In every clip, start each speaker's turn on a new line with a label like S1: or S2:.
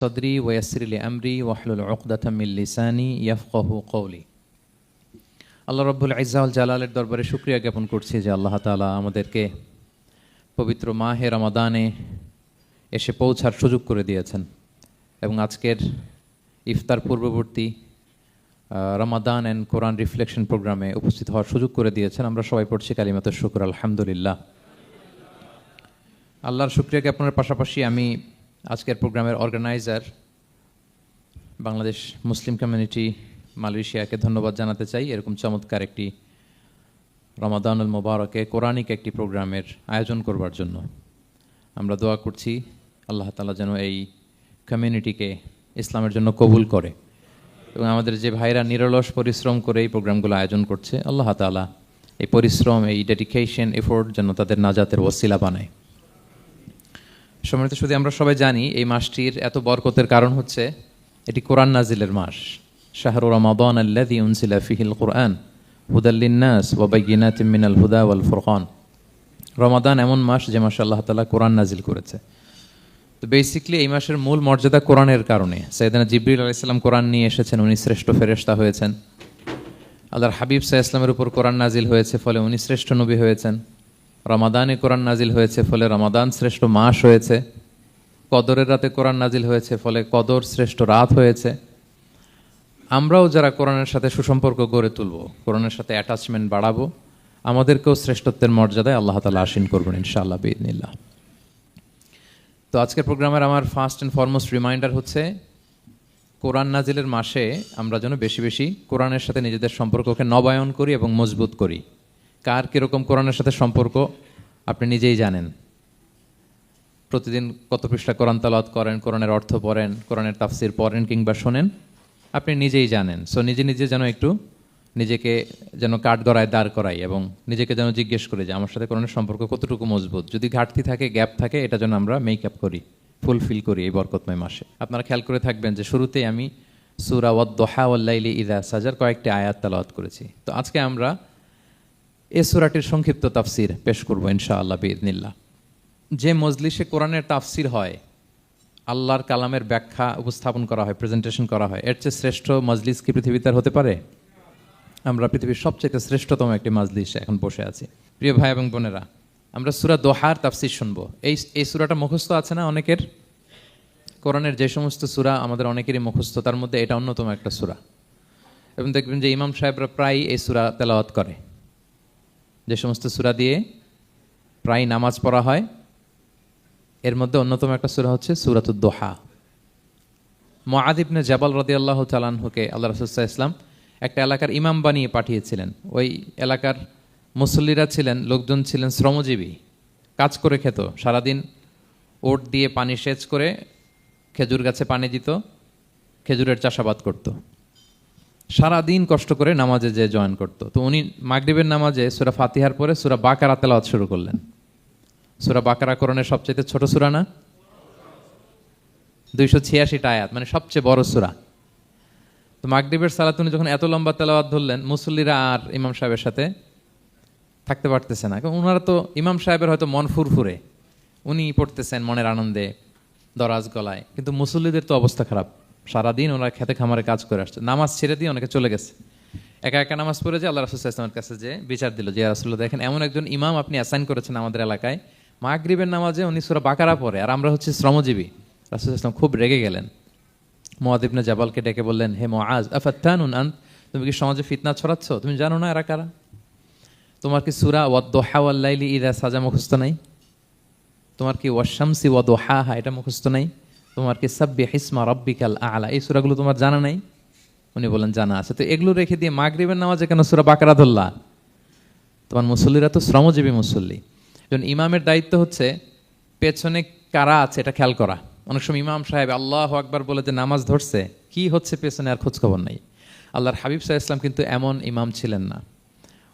S1: সদরি ওয়াসির লি আমরি ওয়াহলুল উকদাতাম মিন লিসানি ইয়াফকাহু কওলি। আল্লাহ রাব্বুল ইজ্জা ওয়াল জালালের দরবারে শুকরিয়া জ্ঞাপন করছি যে আল্লাহ তাআলা আমাদেরকে পবিত্র মাহে রমাদানে এসে পৌঁছার সুযোগ করে দিয়েছেন এবং আজকের ইফতার পূর্ববর্তী রমাদান অ্যান্ড কোরআন রিফ্লেকশন প্রোগ্রামে উপস্থিত হওয়ার সুযোগ করে দিয়েছেন। আমরা সবাই পড়ছি কালিমাতুশ শুকর আলহামদুলিল্লাহ। আল্লাহর শুকরিয়া জ্ঞাপনের পাশাপাশি আমি আজকের প্রোগ্রামের অর্গানাইজার বাংলাদেশ মুসলিম কমিউনিটি মালয়েশিয়াকে ধন্যবাদ জানাতে চাই এরকম চমৎকার একটি রমাদানুল মোবারকে কোরআনিক একটি প্রোগ্রামের আয়োজন করবার জন্য। আমরা দোয়া করছি আল্লাহ তাআলা যেন এই কমিউনিটিকে ইসলামের জন্য কবুল করে এবং আমাদের যে ভাইরা নিরলস পরিশ্রম করে এই প্রোগ্রামগুলো আয়োজন করছে আল্লাহ তাআলা এই পরিশ্রম, এই ডেডিকেশন, এফোর্ট যেন তাদের নাজাতের ওসিলা বানায়। সম্মানিত শুধু আমরা সবাই জানি এই মাসটির এত বরকতের কারণ হচ্ছে এটি কোরআন নাজিলের মাস। শাহরু রমাদান আল্লাযী উনজিলা ফীহিল কুরআন হুদাল লিন-নাস ওয়া বায়্যিনাতিম মিনাল হুদা ওয়াল ফুরকান। রমাদান এমন মাস যে মাসে আল্লাহ তাআলা কোরআন নাজিল করেছে। তো বেসিক্যালি এই মাসের মূল মর্যাদা কোরআনের কারণে। সাইয়েদনা জিবরিল আলাইহিস সালাম কোরআন নিয়ে এসেছেন, উনি শ্রেষ্ঠ ফেরেশতা হয়েছেন। আল্লাহর হাবিব সাল্লাল্লাহু আলাইহি ওয়াসাল্লামের উপর কোরআন নাজিল হয়েছে, ফলে উনি শ্রেষ্ঠ নবী হয়েছেন। রমাদানে কোরআন নাজিল হয়েছে, ফলে রমাদান শ্রেষ্ঠ মাস হয়েছে। কদরের রাতে কোরআন নাজিল হয়েছে, ফলে কদর শ্রেষ্ঠ রাত হয়েছে। আমরাও যারা কোরআনের সাথে সুসম্পর্ক গড়ে তুলব, কোরআনের সাথে অ্যাটাচমেন্ট বাড়াবো, আমাদেরকেও শ্রেষ্ঠত্বের মর্যাদায় আল্লাহ তাআলা আশীন করবেন ইনশাআল্লাহ বিইذنিল্লাহ। তো আজকের প্রোগ্রামের আমার ফার্স্ট অ্যান্ড ফরমোস্ট রিমাইন্ডার হচ্ছে কোরআন নাজিলের মাসে আমরা যেন বেশি বেশি কোরআনের সাথে নিজেদের সম্পর্ককে নবায়ন করি এবং মজবুত করি। কার কীরকম কোরআনের সাথে সম্পর্ক আপনি নিজেই জানেন। প্রতিদিন কত পৃষ্ঠা কোরআন তেলাওয়াত করেন, কোরআনের অর্থ পড়েন, কোরআনের তাফসির পড়েন কিংবা শোনেন, আপনি নিজেই জানেন। সো নিজে নিজে যেন একটু নিজেকে যেন কাঠগড়ায় দাঁড় করাই এবং নিজেকে যেন জিজ্ঞেস করি যে আমার সাথে কোরআনের সম্পর্ক কতটুকু মজবুত। যদি ঘাটতি থাকে, গ্যাপ থাকে, এটা যেন আমরা মেক আপ করি, ফুলফিল করি এই বরকতময় মাসে। আপনারা খেয়াল করে থাকবেন যে শুরুতেই আমি সূরা ওয়াদ-দুহা ওয়াল-লাইলি ইযা সাজা কয়েকটি আয়াত তেলাওয়াত করেছি। তো আজকে আমরা এই সূরাটির সংক্ষিপ্ত তাফসির পেশ করব ইনশাআল্লাহ বিইذنিল্লাহ। যে মজলিসে কোরআনের তাফসির হয়, আল্লাহর কালামের ব্যাখ্যা উপস্থাপন করা হয়, প্রেজেন্টেশন করা হয়, এর চেয়ে শ্রেষ্ঠ মজলিস কি পৃথিবীতে আর হতে পারে? আমরা পৃথিবীর সবচেয়ে শ্রেষ্ঠতম একটি মজলিসে এখন বসে আছি। প্রিয় ভাই এবং বোনেরা, আমরা সূরা দোহার তাফসির শুনবো। এই সূরাটা মুখস্থ আছে না অনেকের? কোরআনের যে সমস্ত সূরা আমাদের অনেকেরই মুখস্থ, তার মধ্যে এটা অন্যতম একটা সূরা। এবং দেখবেন যে ইমাম সাহেবরা প্রায় এই সূরা তেলাওয়াত করে। যে সমস্ত সূরা দিয়ে প্রায় নামাজ পড়া হয়, এর মধ্যে অন্যতম একটা সূরা হচ্ছে সূরাতুদ দোহা। মুআয ইবনে জাবাল রাদিয়াল্লাহু তাআলা আনহুকে আল্লাহ রাসূল সাল্লাল্লাহু আলাইহি ওয়াসাল্লাম একটা এলাকার ইমাম বানিয়ে পাঠিয়েছিলেন। ওই এলাকার মুসল্লিরা ছিলেন, লোকজন ছিলেন শ্রমজীবী, কাজ করে খেত। সারাদিন ওট দিয়ে পানি সেচ করে খেজুর গাছে পানি দিত, খেজুরের চাষাবাদ করত, সারাদিন কষ্ট করে নামাজে যে জয়েন করতো। তো উনি মাগরিবের নামাজে সূরা ফাতিহার পরে সূরা বাকারা তেলাওয়াত শুরু করলেন। সূরা বাকারা কোরআনের সবচেয়ে ছোট সূরা না? 286টা আয়াত, মানে সবচেয়ে বড় সূরা। তো মাগরিবের সালাত উনি যখন এত লম্বা তেলাওয়াত ধরলেন, মুসল্লিরা আর ইমাম সাহেবের সাথে থাকতে পারতেছে না। কারণ ওনারা তো, ইমাম সাহেবের হয়তো মন ফুরফুরে, উনি পড়তেছেন মনের আনন্দে দরাজ গলায়, কিন্তু মুসল্লিদের তো অবস্থা খারাপ। সারাদিন ওনারা খেতে খামারে কাজ করে আসছে, নামাজ ছেড়ে দিয়ে অনেকে চলে গেছে। একা একা নামাজ পড়ে যে আল্লাহ রাসূল সাল্লাল্লাহু আলাইহি ওয়াসাল্লামের কাছে যে বিচার দিল যে ইয়া রাসূলুল্লাহ, দেখেন এমন একজন ইমাম আপনি অ্যাসাইন করেছেন আমাদের এলাকায়, মাগরিবের নামাজে উনি সূরা বাকারা পড়ে আর আমরা হচ্ছে শ্রমজীবী। রাসূল সাল্লাল্লাহু আলাইহি ওয়াসাল্লাম খুব রেগে গেলেন। মুআয ইবনে জাবালকে ডেকে বললেন, হে মুআয, আফাত্তানুন আনত, তুমি কি সমাজে ফিতনা ছড়াচ্ছ? তুমি জানো না এরা কারা? তোমার কি সূরা ওয়াদ-দুহা ওয়াল-লাইলি ইযা সাজা মুখস্থ নাই? তোমার কি ওয়াশ-শামসি ওয়া-দুহাহা এটা মুখস্থ নাই? তোমার কি সাব্বিহিসমা রাব্বিকাল আ'লা এই সূরাগুলো তোমার জানা নাই? উনি বলেন জানা আছে। তো এগুলো রেখে দিয়ে মাগরিবের নামাজে কেন সূরা বাকারা ধরলা? তোমার মুসল্লিরা তো শ্রমজীবী মুসল্লি। যখন ইমামের দায়িত্ব হচ্ছে পেছনে কারা আছে এটা খেয়াল করা। অনেক সময় ইমাম সাহেব আল্লাহু আকবার বলে যে নামাজ ধরছে, কি হচ্ছে পেছনে আর খোঁজখবর নাই। আল্লাহর হাবিব সাল্লাল্লাহু আলাইহি ওয়াসাল্লাম কিন্তু এমন ইমাম ছিলেন না,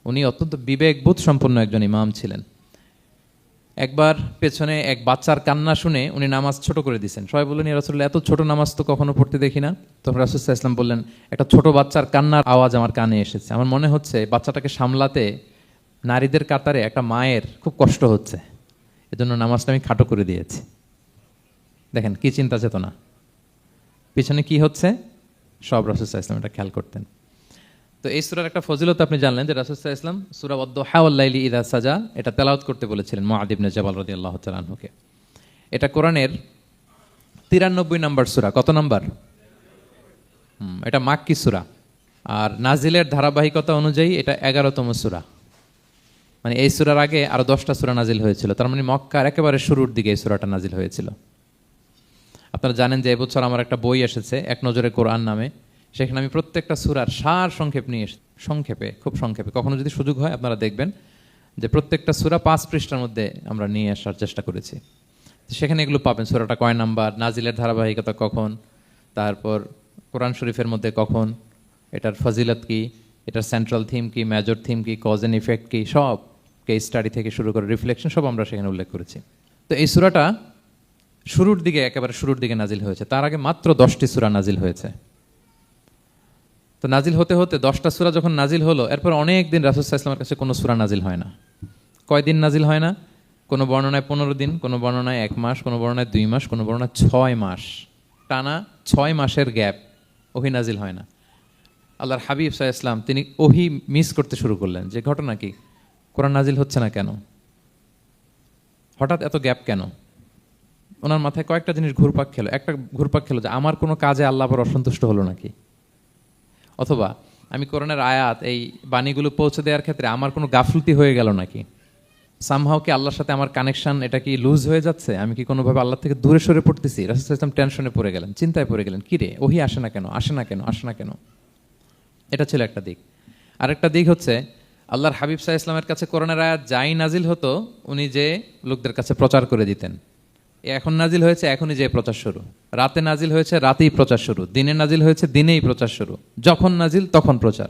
S1: উনি অত্যন্ত বিবেকবোধ সম্পন্ন একজন ইমাম ছিলেন। একবার পেছনে এক বাচ্চার কান্না শুনে উনি নামাজ ছোট করে দিয়েছেন। সবাই বললেন, ইয়া রাসূলুল্লাহ, এত ছোট নামাজ তো কখনো পড়তে দেখি না। তখন রাসূল সাল্লাল্লাহু আলাইহি ওয়াসাল্লাম বললেন, একটা ছোট বাচ্চার কান্নার আওয়াজ আমার কানে এসেছে। আমার মনে হচ্ছে বাচ্চাটাকে সামলাতে নারীদের কাতারে একটা মায়ের খুব কষ্ট হচ্ছে, এজন্য নামাজটা আমি খাটো করে দিয়েছি। দেখেন কি চিন্তা চেতনা। পিছনে কি হচ্ছে সব রাসূল সাল্লাল্লাহু আলাইহি ওয়াসাল্লাম এটা খেয়াল করতেন। তো এই সূরার একটা ফজিলত আপনি জানলেন যে রাসূল সাল্লাল্লাহু আলাইহি ওয়াসাল্লাম সূরা ওয়াদ-দুহা ওয়াল-লাইলি ইযা সাজা এটা তেলাওয়াত করতে বলেছিলেন মুআয ইবনে জাবাল রাদিয়াল্লাহু তাআলা আনহুকে। এটা কোরআনের 93 নম্বর সূরা। কত নাম্বার? এটা মাক্কি সূরা। আর নাজিলের ধারাবাহিকতা অনুযায়ী এটা 11তম সূরা। মানে এই সূরার আগে আরো 10টা সূরা নাজিল হয়েছিল, তার মানে মক্কার একেবারে শুরুর দিকে এই সূরাটা নাজিল হয়েছিল। আপনারা জানেন যে এবছর আমার একটা বই এসেছে এক নজরে কোরআন নামে, সেখানে আমি প্রত্যেকটা সূরার সার সংক্ষেপ নিয়ে এসেছি, সংক্ষেপে, খুব সংক্ষেপে। কখনো যদি সুযোগ হয় আপনারা দেখবেন যে প্রত্যেকটা সূরা 5 পৃষ্ঠার মধ্যে আমরা নিয়ে আসার চেষ্টা করেছি। সেখানে এগুলো পাবেন, সূরাটা কয় নাম্বার, নাজিলের ধারাবাহিকতা কখন, তারপর কোরআন শরীফের মধ্যে কখন, এটার ফজিলত কি, এটার সেন্ট্রাল থিম কি, মেজর থিম কি, কজ এন্ড ইফেক্ট কি, সব কেস স্টাডি থেকে শুরু করে রিফ্লেকশন সব আমরা সেখানে উল্লেখ করেছি। তো এই সূরাটা শুরুর দিকে, একেবারে শুরুর দিকে নাজিল হয়েছে। তার আগে মাত্র 10টি সূরা নাজিল হয়েছে। তো নাজিল হতে হতে 10টা সূরা যখন নাজিল হলো, এরপর অনেক দিন রাসূল সাল্লাল্লাহু আলাইহি ওয়াসাল্লামের কাছে কোনো সূরা নাজিল হয় না। কয়দিন নাজিল হয় না? কোনো বর্ণনায় 15 দিন, কোনো বর্ণনায় 1 মাস, কোনো বর্ণনায় 2 মাস, কোনো বর্ণনায় 6 মাস। টানা 6 মাসের গ্যাপ ওহী নাজিল হয় না। আল্লাহর হাবিব সাল্লাল্লাহু আলাইহি ওয়াসাল্লাম তিনি ওহী মিস করতে শুরু করলেন, যে ঘটনা কি, কোরআন নাজিল হচ্ছে না কেন, হঠাৎ এত গ্যাপ কেন? ওনার মাথায় কয়েকটা জিনিস ঘুরপাক খেলো। একটা ঘুরপাক খেলো যে আমার কোনো কাজে আল্লাহ আবার অসন্তুষ্ট হলো নাকি, অথবা আমি কোরআনের আয়াত এই বাণীগুলো পৌঁছে দেওয়ার ক্ষেত্রে আমার কোনো গাফলতি হয়ে গেল নাকি, সামহাও কি আল্লাহর সাথে আমার কানেকশন এটা কি লুজ হয়ে যাচ্ছে, আমি কি কোনোভাবে আল্লাহ থেকে দূরে সরে পড়তেছি। রাসূল সাল্লাল্লাহু আলাইহি ওয়াসাল্লাম টেনশনে পড়ে গেলেন, চিন্তায় পড়ে গেলেন, কিরে ওহী আসে না কেন, আসে না কেন, আসে না কেন। এটা ছিল একটা দিক। আরেকটা দিক হচ্ছে আল্লাহর হাবিব সাল্লাল্লাহু আলাইহি ওয়াসাল্লামের কাছে কোরআনের আয়াত যাই নাজিল হতো উনি যে লোকদের কাছে প্রচার করে দিতেন। এখন নাজিল হয়েছে এখনই যে প্রচার শুরু, রাতে নাজিল হয়েছে রাতেই প্রচার শুরু, দিনে নাজিল হয়েছে দিনেই প্রচার শুরু, যখন নাজিল তখন প্রচার।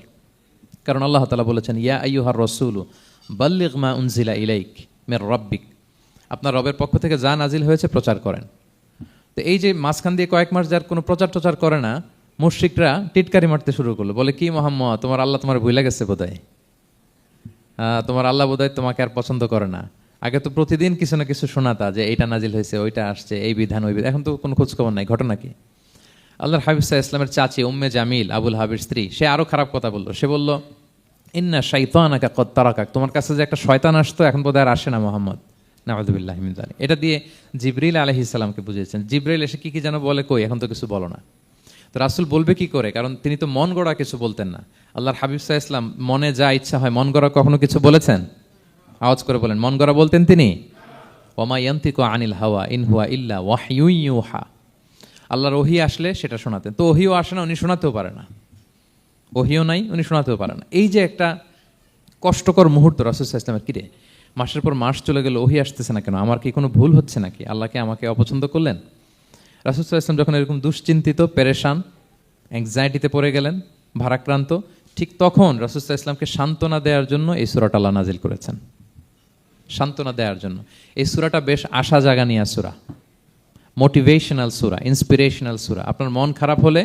S1: কারণ আল্লাহ তাআলা বলেছেন ইয়া আইয়ুহার রাসূলু বাল্লিগ মা উনজিলা ইলাইক মির রাব্বিক, আপনার রবের পক্ষ থেকে যা নাজিল হয়েছে প্রচার করেন। তো এই যে মাঝখান দিয়ে কয়েক মাস যার কোনো প্রচার টচার করে না, মুশরিকরা টিটকারি মারতে শুরু করলো, বলে কি মুহাম্মদ তোমার আল্লাহ তোমার ভুলে গেছে বোধহয়, তোমার আল্লাহ বোধহয় তোমাকে আর পছন্দ করে না। আগে তো প্রতিদিন কিছু না কিছু শোনাতা যে এইটা নাজিল হয়েছে, ওইটা আসছে, এই বিধান ওই বিধান, এখন তো কোনো খোঁজখবর নাই। ঘটনা কি? আল্লাহর হাবিব সাল্লাল্লাহু আলাইহি ওয়াসাল্লামের চাচি উম্মে জামিল, আবুল হাবির স্ত্রী, সে আরো খারাপ কথা বললো। সে বলল ইন্না শাইতানাকা কদ তারাকাক, তোমার কাছে যে একটা শয়তান আসতো এখন বোধহয় আর আসে না মুহাম্মদ, নাউযুবিল্লাহি মিন যালিক। এটা দিয়ে জিবরিল আলাইহিস সালামকে বুঝিয়েছেন। জিবরিল এসে কি কি যেন বলে, কই এখন তো কিছু বলো না। তো রাসূল বলবে কি করে, কারণ তিনি তো মন গড়া কিছু বলতেন না। আল্লাহর হাবিব সাল্লাল্লাহু আলাইহি ওয়াসাল্লাম মনে যা ইচ্ছা হয় মন গড়া কখনো কিছু বলেছেন? আওয়াজ করে বলেন, মন গড়া বলতেন তিনি? ওমা ইয়ান্তিকু আনিল হাওয়া ইন হুয়া ইল্লা ওয়াহয়ুন ইউহা, আল্লাহর ওহী আসলে সেটা শোনাতেন। তো ওহীও আসে না, উনি শোনাতেও পারে না, ওহীও নাই, উনি শোনাতেও পারে না। এই যে একটা কষ্টকর মুহূর্ত রাসূল সাল্লাল্লাহু আলাইহি ওয়াসাল্লামের, কিরে মাসের পর মাস চলে গেল ওহী আসতেছে না কেন, আমার কি কোনো ভুল হচ্ছে নাকি, আল্লাহকে আমাকে অপছন্দ করলেন? রাসূল সাল্লাল্লাহু আলাইহি ওয়াসাল্লাম যখন এরকম দুশ্চিন্তিত, পেরেশান, অ্যাংজাইটিতে পড়ে গেলেন, ভারাক্রান্ত, ঠিক তখন রাসূল সাল্লাল্লাহু আলাইহি ওয়াসাল্লামকে সান্ত্বনা দেওয়ার জন্য এই সূরাটা আল্লাহ নাজিল করেছেন। সান্ত্বনা দেওয়ার জন্য এই সূরাটা বেশ আশা জাগানিয়া সূরা, মোটিভেশনাল সূরা, ইন্সপিরেশনাল সূরা। আপনার মন খারাপ হলে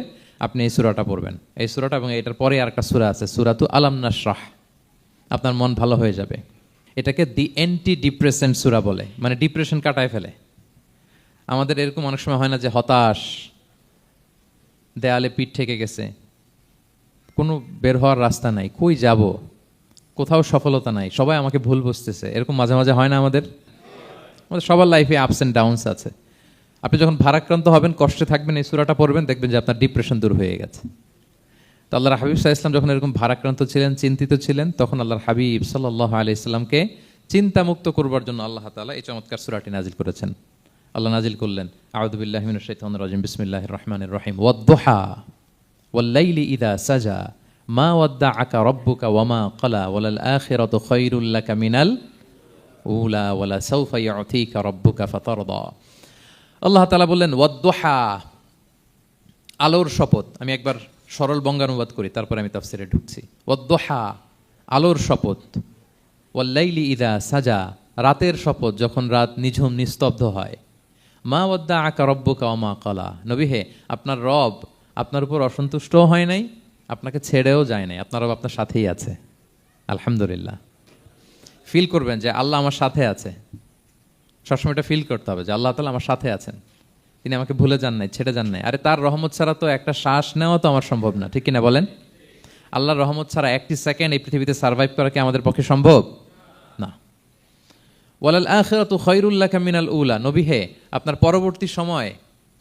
S1: আপনি এই সূরাটা পড়বেন, এই সূরাটা, এবং এটার পরে আরেকটা সূরা আছে সূরাতু আলাম নাশরাহ, আপনার মন ভালো হয়ে যাবে। এটাকে দি অ্যান্টি ডিপ্রেসেন্ট সূরা বলে, মানে ডিপ্রেশন কাটায় ফেলে। আমাদের এরকম অনেক সময় হয় না যে হতাশ, দেয়ালে পিঠ ঠেকে গেছে, কোনো বের হওয়ার রাস্তা নাই, কই যাব, কোথাও সফলতা নাই, সবাই আমাকে ভুল বুঝতেছে, এরকম মাঝে মাঝে হয় না? আমাদের সবার লাইফে আপস অ্যান্ড ডাউনস আছে। আপনি যখন ভারাক্রান্ত হবেন, কষ্টে থাকবেন, এই সূরাটা পড়বেন, দেখবেন যে আপনার ডিপ্রেশন দূর হয়ে গেছে। তো আল্লাহর হাবিব সাল্লাল্লাহু আলাইহি ওয়াসাল্লাম যখন এরকম ভারাক্রান্ত ছিলেন, চিন্তিত ছিলেন, তখন আল্লাহর হাবিব সাল্লাল্লাহু আলাইহি ওয়াসাল্লামকে চিন্তামুক্ত করবার জন্য আল্লাহ তাআলা এই চমৎকার সূরাটি নাজিল করেছেন। আল্লাহ নাজিল করলেন আউযু বিল্লাহি মিনাশ শাইতানির রাজিম বিসমিল্লাহির রহমানির রহিম ওয়াদ-দুহা ওয়াল-লাইলি ইযা সাজা মা ওয়াদ্দাআকা রাব্বুকা ওয়া মা ক্বালা ওয়ালাল আখিরাতু খায়রুল লাকা মিনাল উলা ওয়ালা সাওফা ইউতিকা রাব্বুকা ফাতারদা। আল্লাহ তাআলা বললেন ওয়াদ-দুহা, আলোর শপথ। আমি একবার সরল বঙ্গানুবাদ করি, তারপর আমি তাফসিরে ঢুকছি। ওয়াদ-দুহা, আলোর শপথ। ওয়াল-লাইলি ইযা সাজা, রাতের শপথ, যখন রাত নিঝুম নিস্তব্ধ হয়। মা ওয়াদ্দাআকা রাব্বুকা ওয়া মা ক্বালা, নবী হে, আপনার রব আপনার উপর অসন্তুষ্টও হয় নাই, আপনাকে ছেড়েও যায় নাই, আপনার রব আপনার সাথেই আছে। আলহামদুলিল্লাহ। ফিল করবেন যে আল্লাহ আমার সাথে আছে, সবসময় এটা ফিল করতে হবে যে আল্লাহ তাআলা আমার সাথে আছেন। তিনি আমাকে ভুলে যান নাই, ছেড়ে যান নাই। আরে তার রহমত ছাড়া তো একটা শ্বাস নেওয়া তো আমার সম্ভব না, ঠিক কিনা বলেন? আল্লাহর রহমত ছাড়া একটি সেকেন্ড এই পৃথিবীতে সার্ভাইভ করা কি আমাদের পক্ষে সম্ভব না। ওয়ালাল আখিরাতু খায়রুল লাকা মিনাল উলা, নবী হে, আপনার পরবর্তী সময়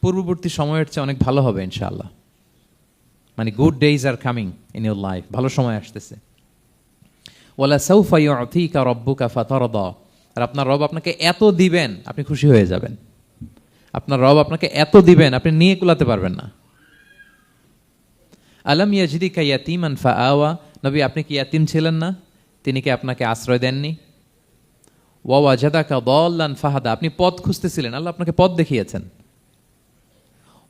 S1: পূর্ববর্তী সময়ের চেয়ে অনেক ভালো হবে ইনশাআল্লাহ। মানে good days are coming in your life, ভালো সময় আসতেছে। ওয়ালা সাউফা ইউতিকা রাব্বুকা ফাতারদা, আর আপনার রব আপনাকে এত দিবেন আপনি খুশি হয়ে যাবেন। আপনার রব আপনাকে এত দিবেন আপনি নিয়ে কুলাতে পারবেন না। আলাম ইয়াজিদিকা ইয়াতীমান ফাআওয়া, নবী আপনি কি ইয়াতীম ছিলেন না? তিনি কি আপনাকে আশ্রয় দেননি? ওয়া ওয়াজাদাকা দাল্লান ফাহাদা, আপনি পথ খুঁজতেছিলেন, আল্লাহ আপনাকে পথ দেখিয়েছেন।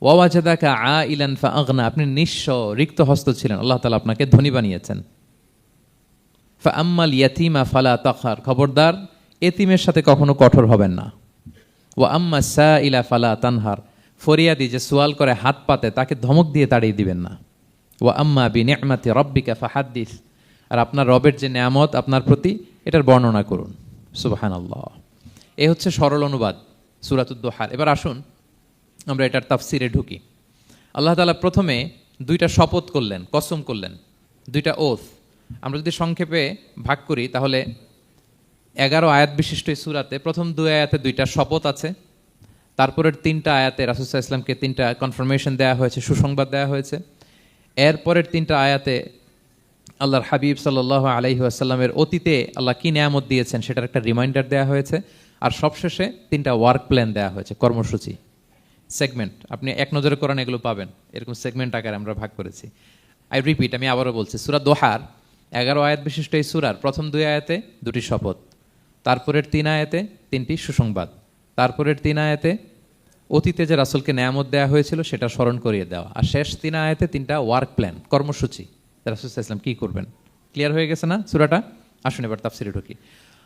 S1: ওয়া ওয়াজাদাকা আইলান ফাআগনা, আপনি নিঃস্ব রিক্ত হস্ত ছিলেন, আল্লাহ তাআলা আপনাকে ধনী বানিয়েছেন। ফাআম্মাল ইয়াতীমা ফালা তাকহার, খবরদার এতিমের সাথে কখনো কঠোর হবেন না। ওয়া আম্মা সাইলা ফালা তানহার, ফরিয়াদি যে সোয়াল করে হাত পাতে তাকে ধমক দিয়ে তাড়িয়ে দিবেন না। ওয়া আম্মা বিনিআমাতি রাব্বিকা ফাহাদ্দিস, আর আপনার রবের যে নেয়ামত আপনার প্রতি এটার বর্ণনা করুন। সুবহানাল্লাহ। এই হচ্ছে সরল অনুবাদ সূরাতুদ দুহার। এবার আসুন আমরা এটার তাফসিরে ঢুকি। আল্লাহ তাআলা প্রথমে দুইটা শপথ করলেন, কসম করলেন, দুইটা ওথ। আমরা যদি সংক্ষেপে ভাগ করি তাহলে 11 আয়াত বিশিষ্ট এই সূরাতে প্রথম 2 আয়াতে দুইটা শপথ আছে, তারপরের 3টা আয়াতে রাসূল সাল্লাল্লাহু আলাইহি ওয়াসাল্লামকে 3টা কনফার্মেশন দেওয়া হয়েছে, সুসংবাদ দেওয়া হয়েছে। এরপরের 3টা আয়াতে আল্লাহর হাবিব সাল্লাল্লাহু আলাইহি ওয়াসাল্লামের অতীতে আল্লাহ কি নিয়ামত দিয়েছেন সেটার একটা রিমাইন্ডার দেওয়া হয়েছে। আর সবশেষে 3টা ওয়ার্ক প্ল্যান দেওয়া হয়েছে, কর্মসূচি, সেগমেন্ট। আপনি এক নজরে কোরআন এগুলো পাবেন, এরকম সেগমেন্ট আকারে আমরা ভাগ করেছি। আই রিপিট, আমি আবারও বলছি, সূরা দোহার 11 আয়াত বিশিষ্ট এই সূরার প্রথম 2 আয়াতে 2টি শপথ, তারপরের 3 আয়াতে 3টি সুসংবাদ, তারপরের 3 আয়াতে অতীতে যে রাসূলকে নিয়ামত দেওয়া হয়েছিল সেটা স্মরণ করিয়ে দেওয়া, আর শেষ 3 আয়াতে 3টা ওয়ার্ক প্ল্যান, কর্মসূচি, রাসূল সাল্লাল্লাহু আলাইহি ওয়াসাল্লাম কি করবেন। ক্লিয়ার হয়ে গেছে না সূরাটা? আসুন এবার তাফসিরে ঢুকি।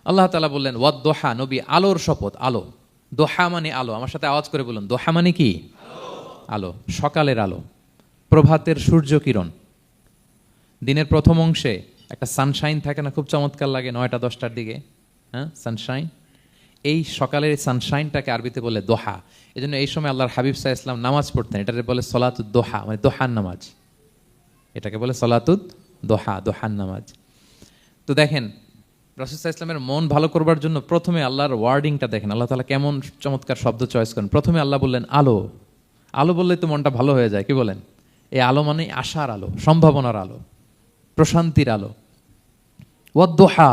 S1: আল্লাহ তাআলা বললেন ওয়াদ দোহা, নবী আলোর শপথ। আলো, দোহা মানে আলো। আমার সাথে আওয়াজ করে বলুন, দোহা মানে কি? আলো, সকালের আলো, প্রভাতের সূর্য কিরণ। দিনের প্রথম অংশে একটা সানশাইন থাকে না, খুব চমৎকার লাগে 9টা 10টার দিকে, হ্যাঁ, সানশাইন। এই সকালের সানশাইনটাকে আরবিতে বলে দোহা। এই জন্য এই সময় আল্লাহর হাবিব সাল্লাল্লাহু আলাইহি ওয়াসাল্লাম নামাজ পড়তেন, এটাকে বলে সলাতুদ দোহা, মানে দোহার নামাজ। এটাকে বলে সলাতুদ দোহা, দোহার নামাজ। তো দেখেন রাসূল সাল্লাল্লাহু আলাইহি ওয়াসাল্লামের মন ভালো করবার জন্য প্রথমে আল্লাহর ওয়ার্ডিংটা দেখেন, আল্লাহ তাআলা কেমন চমৎকার শব্দ চয়েস করেন। প্রথমে আল্লাহ বললেন আলো। আলো বললেই তো মনটা ভালো হয়ে যায়, কি বলেন? এই আলো মানে আশার আলো, সম্ভাবনার আলো, প্রশান্তির আলো। ওয়াদ-দোহা,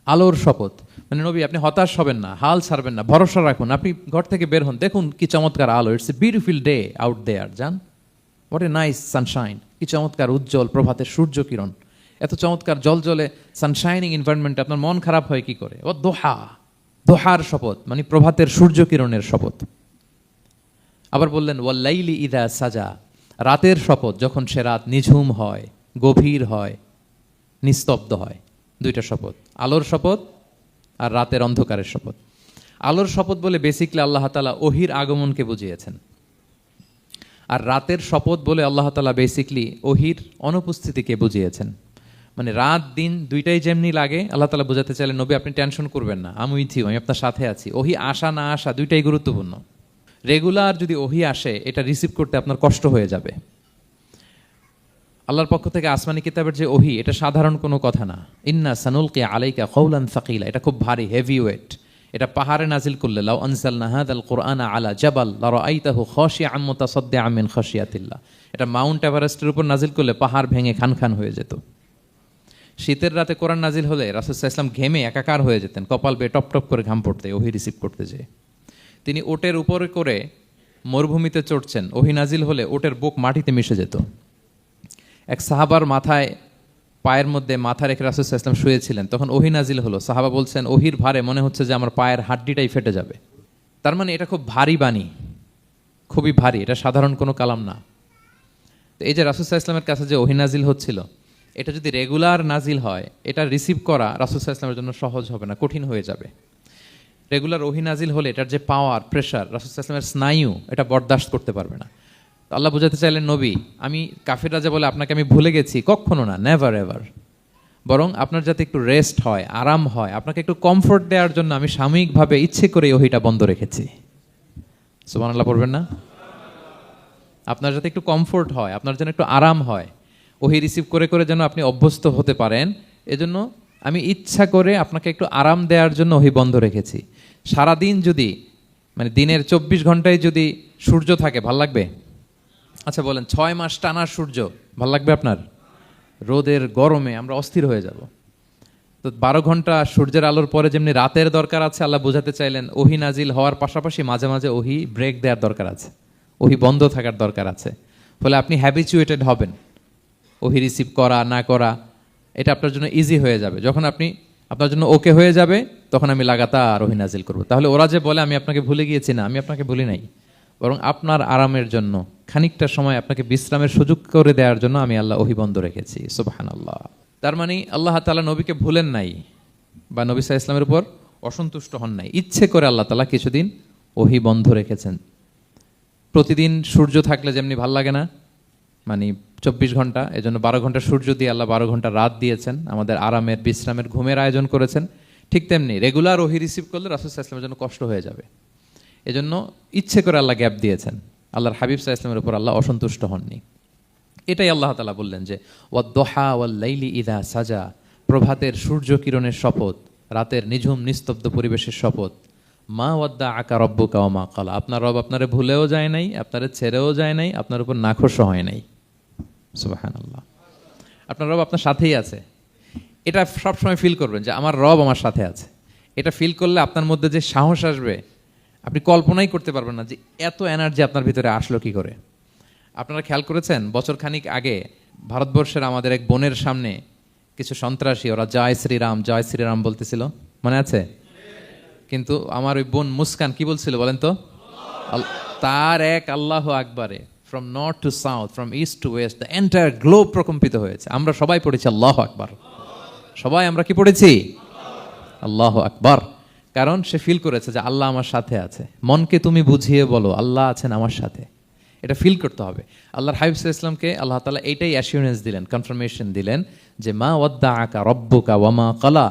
S1: আলোর শপথ। মানে নবী আপনি হতাশ হবেন না, হাল ছাড়বেন না, ভরসা রাখুন। আপনি ঘর থেকে বের হন, দেখুন কি চমৎকার আলো। It's a beautiful day out there, জান, হোয়াট এ নাইস সানশাইন। কি চমৎকার উজ্জ্বল প্রভাতের সূর্য কিরণ। এত চমৎকার জলজলে সানশাইনিং এনভায়রনমেন্টে আপনার মন খারাপ হয় কি করে? ওয়াদ-দোহা, দোহার শপথ, মানে প্রভাতের সূর্য কিরণের শপথ। আবার বললেন ওয়াল-লাইলি ইযা সাজা, রাতের শপথ, যখন সে রাত নিঝুম হয়, গভীর হয়, নিস্তব্ধ হয়। 2টা শপথ, আলোর শপথ আর রাতের অন্ধকারের শপথ। আলোর শপথ বলে বেসিকলি আল্লাহ তাআলা ওহির আগমনকে বুঝিয়েছেন, আর রাতের শপথ বলে আল্লাহ তাআলা বেসিকলি ওহির অনুপস্থিতিকে বুঝিয়েছেন। মানে রাত দিন দুইটাই যেমনি লাগে, আল্লাহ তাআলা বোঝাতে চাইলেন নবী আপনি টেনশন করবেন না, আমি উইথ ইউ, আমি আপনার সাথে আছি। ওহি আসা না আসা দুইটাই গুরুত্বপূর্ণ। রেগুলার যদি ওহি আসে এটা রিসিভ করতে আপনার কষ্ট হয়ে যাবে। আল্লাহর পক্ষ থেকে আসমানি কিতাবের যে ওহি, এটা সাধারণ কোনো কথা না। ইন্না সানুলকি আলাইকা কওলান সাকিলা, এটা খুব ভারী, হেভি ওয়েট। এটা পাহাড়ে নাজিল করলে, লাউ আনজালনা হাযাল কুরআনা আলা জাবাল লারাআইতাহু খাশিআম মুতাসাদ্দিআম মিন খাশিয়াতিল্লাহ, এটা মাউন্ট এভারেস্টের উপর নাজিল করলে পাহাড় ভেঙে খান খান হয়ে যেত। শীতের রাতে কোরআন নাজিল হলে রাসূল সাল্লাল্লাহু আলাইহি ওয়াসাল্লাম ঘেমে একাকার হয়ে যেতেন, কপাল বেয়ে টপ টপ করে ঘাম পড়তে ওহি রিসিভ করতে যেয়ে। তিনি ওটের উপরে করে মরুভূমিতে চড়ছেন, ওহি নাজিল হলে ওটের বুক মাটিতে মিশে যেত। এক সাহাবার মাথায়, পায়ের মধ্যে মাথা রেখে রাসূল সাল্লাল্লাহু আলাইহি ওয়াসাল্লাম শুয়েছিলেন, তখন ওহি নাজিল হলো। সাহাবা বলছেন ওহির ভারে মনে হচ্ছে যে আমার পায়ের হাড্ডিটাই ফেটে যাবে। তার মানে এটা খুব ভারী বাণী, খুবই ভারী, এটা সাধারণ কোনো কালাম না। তো এই যে রাসূল সাল্লাল্লাহু আলাইহি ওয়াসাল্লামের কাছে যে ওহি নাজিল হচ্ছিল, এটা যদি রেগুলার নাজিল হয়, এটা রিসিভ করা রাসূল সাল্লাল্লাহু আলাইহি ওয়াসাল্লামের জন্য সহজ হবে না, কঠিন হয়ে যাবে। রেগুলার ওহি নাজিল হলে এটার যে পাওয়ার, প্রেশার, রাসূল সাল্লাল্লাহু আলাইহি ওয়াসাল্লামের স্নায়ু এটা বরদাস্ত করতে পারবে না। তো আল্লাহ বোঝাতে চাইলেন নবী আমি কাফিররা যে বলে আপনাকে আমি ভুলে গেছি, কখনো না, নেভার এভার। বরং আপনার যাতে একটু রেস্ট হয়, আরাম হয়, আপনাকে একটু কমফোর্ট দেওয়ার জন্য আমি সাময়িকভাবে ইচ্ছে করে ওহিটা বন্ধ রেখেছি। সুবহানাল্লাহ পড়বেন না? আপনার যাতে একটু কমফোর্ট হয়, আপনার যেন একটু আরাম হয়, ওহি রিসিভ করে করে যেন আপনি অভ্যস্ত হতে পারেন, এজন্য আমি ইচ্ছা করে আপনাকে একটু আরাম দেওয়ার জন্য ওহি বন্ধ রেখেছি। সারাদিন যদি মানে দিনের 24 ঘন্টায় যদি সূর্য থাকে, ভাল লাগবে? আচ্ছা বলেন, 6 মাস টানা সূর্য ভাল লাগবে আপনার? রোদের গরমে আমরা অস্থির হয়ে যাব। তো 12 ঘন্টা সূর্যের আলোর পরে যেমনি রাতের দরকার আছে, আল্লাহ বোঝাতে চাইলেন ওহি নাজিল হওয়ার পাশাপাশি মাঝে মাঝে ওহি ব্রেক দেওয়ার দরকার আছে, ওহি বন্ধ থাকার দরকার আছে। ফলে আপনি হ্যাবিচুয়েটেড হবেন, ওহি রিসিভ করা না করা এটা আপনার জন্য ইজি হয়ে যাবে। যখন আপনি আপনার জন্য ওকে হয়ে যাবে, তখন আমি লাগাতার ওহি নাজিল করব। তাহলে ওরা যে বলে আমি আপনাকে ভুলে গিয়েছি, না, আমি আপনাকে ভুলি নাই, বরং আপনার আরামের জন্য খানিকটা সময় আপনাকে বিশ্রামের সুযোগ করে দেওয়ার জন্য আমি আল্লাহ ওহি বন্ধ রেখেছি। সুবহানাল্লাহ। তার মানে আল্লাহ তাআলা নবীকে ভুলেন নাই বা নবী সাল্লাল্লাহু আলাইহি ওয়াসাল্লামের উপর অসন্তুষ্ট হন নাই, ইচ্ছে করে আল্লাহ তাআলা কিছুদিন ওহি বন্ধ রেখেছেন। প্রতিদিন সূর্য থাকলে যেমনি ভাল লাগে না, মানে 24 ঘন্টা, এজন্য 12 ঘন্টা সূর্য দিয়ে আল্লাহ 12 ঘন্টা রাত দিয়েছেন, আমাদের আরামের বিশ্রামের ঘুমের আয়োজন করেছেন। ঠিক তেমনি রেগুলার ওহি রিসিভ করলে রাসূল সাল্লাল্লাহু আলাইহি ওয়াসাল্লামের জন্য কষ্ট হয়ে যাবে, এজন্য ইচ্ছে করে আল্লাহ গ্যাপ দিয়েছেন। আল্লাহর হাবিব সাল্লাল্লাহু আলাইহি ওয়াসাল্লামের উপর আল্লাহ অসন্তুষ্ট হননি। এটাই আল্লাহ তাআলা বললেন যে ওয়াদ-দুহা ওয়াল-লাইলি ইযা সাজা, প্রভাতের সূর্য কিরণের শপথ, রাতের নিঝুম নিস্তব্ধ পরিবেশের শপথ। মা ওয়াদ্দাআকা রাব্বুকা ওয়া মা ক্বালা, আপনার রব আপনারে ভুলেও যায় নাই, আপনারে ছেড়েও যায় নাই, আপনার উপর নাখোশ হয় নাই। সুবহানাল্লাহ। আপনার রব আপনার সাথেই আছে, এটা সবসময় ফিল করবেন যে আমার রব আমার সাথে আছে। এটা ফিল করলে আপনার মধ্যে যে সাহস আসবে, আপনি কল্পনাই করতে পারবেন না যে এত এনার্জি আপনার ভিতরে আসলো কি করে। আপনারা খেয়াল করেছেন, বছর খানিক আগে ভারতবর্ষের আমাদের এক বোনের সামনে কিছু সন্ত্রাসী, ওরা জয় শ্রীরাম জয় শ্রীরাম বলতেছিল, মনে আছে? কিন্তু আমার ওই বোন মুস্কান কি বলছিল বলেন তো? তার এক আল্লাহু আকবারে from north to south, from east to west, the entire globe প্রকম্পিত হয়েছে। আমরা সবাই পড়েছি আল্লাহু আকবার, সবাই আমরা কি পড়েছি? আল্লাহু আকবার। কারণ সে ফিল করেছে যে আল্লাহ আমার সাথে আছে। মনকে তুমি বুঝিয়ে বলো আল্লাহ আছেন আমার সাথে, এটা ফিল করতে হবে। আল্লাহর হাবিব সাল্লাল্লাহু আলাইহি ওয়াসাল্লামকে আল্লাহ তাআলা এইটাই অ্যাসিউরেন্স দিলেন, কনফার্মেশন দিলেন যে মা ওয়াদ্দাআকা রাব্বুকা ওয়া মা ক্বালা,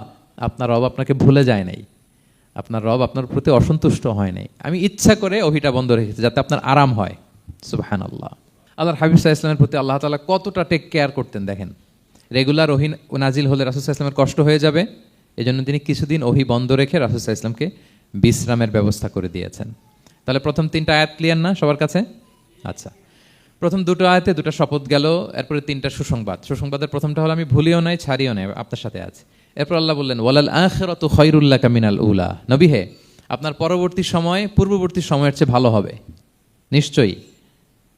S1: আপনার রব আপনাকে ভুলে যায় নাই, আপনার রব আপনার প্রতি অসন্তুষ্ট হয় নাই। আমি ইচ্ছা করে ওহিটা বন্ধ রেখেছি যাতে আপনার আরাম হয়। সুবহানাল্লাহ। আল্লাহর হাবিব সাল্লাল্লাহু আলাইহি ওয়াসাল্লামের প্রতি আল্লাহ তাআলা কতটা টেক কেয়ার করতেন দেখেন। রেগুলার ওহি নাজিল হলে রাসূল সাল্লাল্লাহু আলাইহি ওয়াসাল্লামের কষ্ট হয়ে যাবে, এজন্য তিনি কিছুদিন ওহি বন্ধ রেখে রাসূল সাল্লাল্লাহু আলাইহি ওয়াসাল্লামকে বিশ্রামের ব্যবস্থা করে দিয়েছেন। তাহলে প্রথম 3টা আয়াত ক্লিয়ার না সবার কাছে? আচ্ছা, প্রথম 2টো আয়াতে 2টা শপথ গেল, এরপরে 3টা সুসংবাদ। সুসংবাদের প্রথমটা হলো আমি ভুলিও নাই ছাড়িও নাই, আপনার সাথে আছে। এরপর আল্লাহ বললেন ওয়ালাল আখিরাতু খায়রুল লাকা মিনাল উলা, নবী হে আপনার পরবর্তী সময় পূর্ববর্তী সময়ের চেয়ে ভালো হবে। নিশ্চয়ই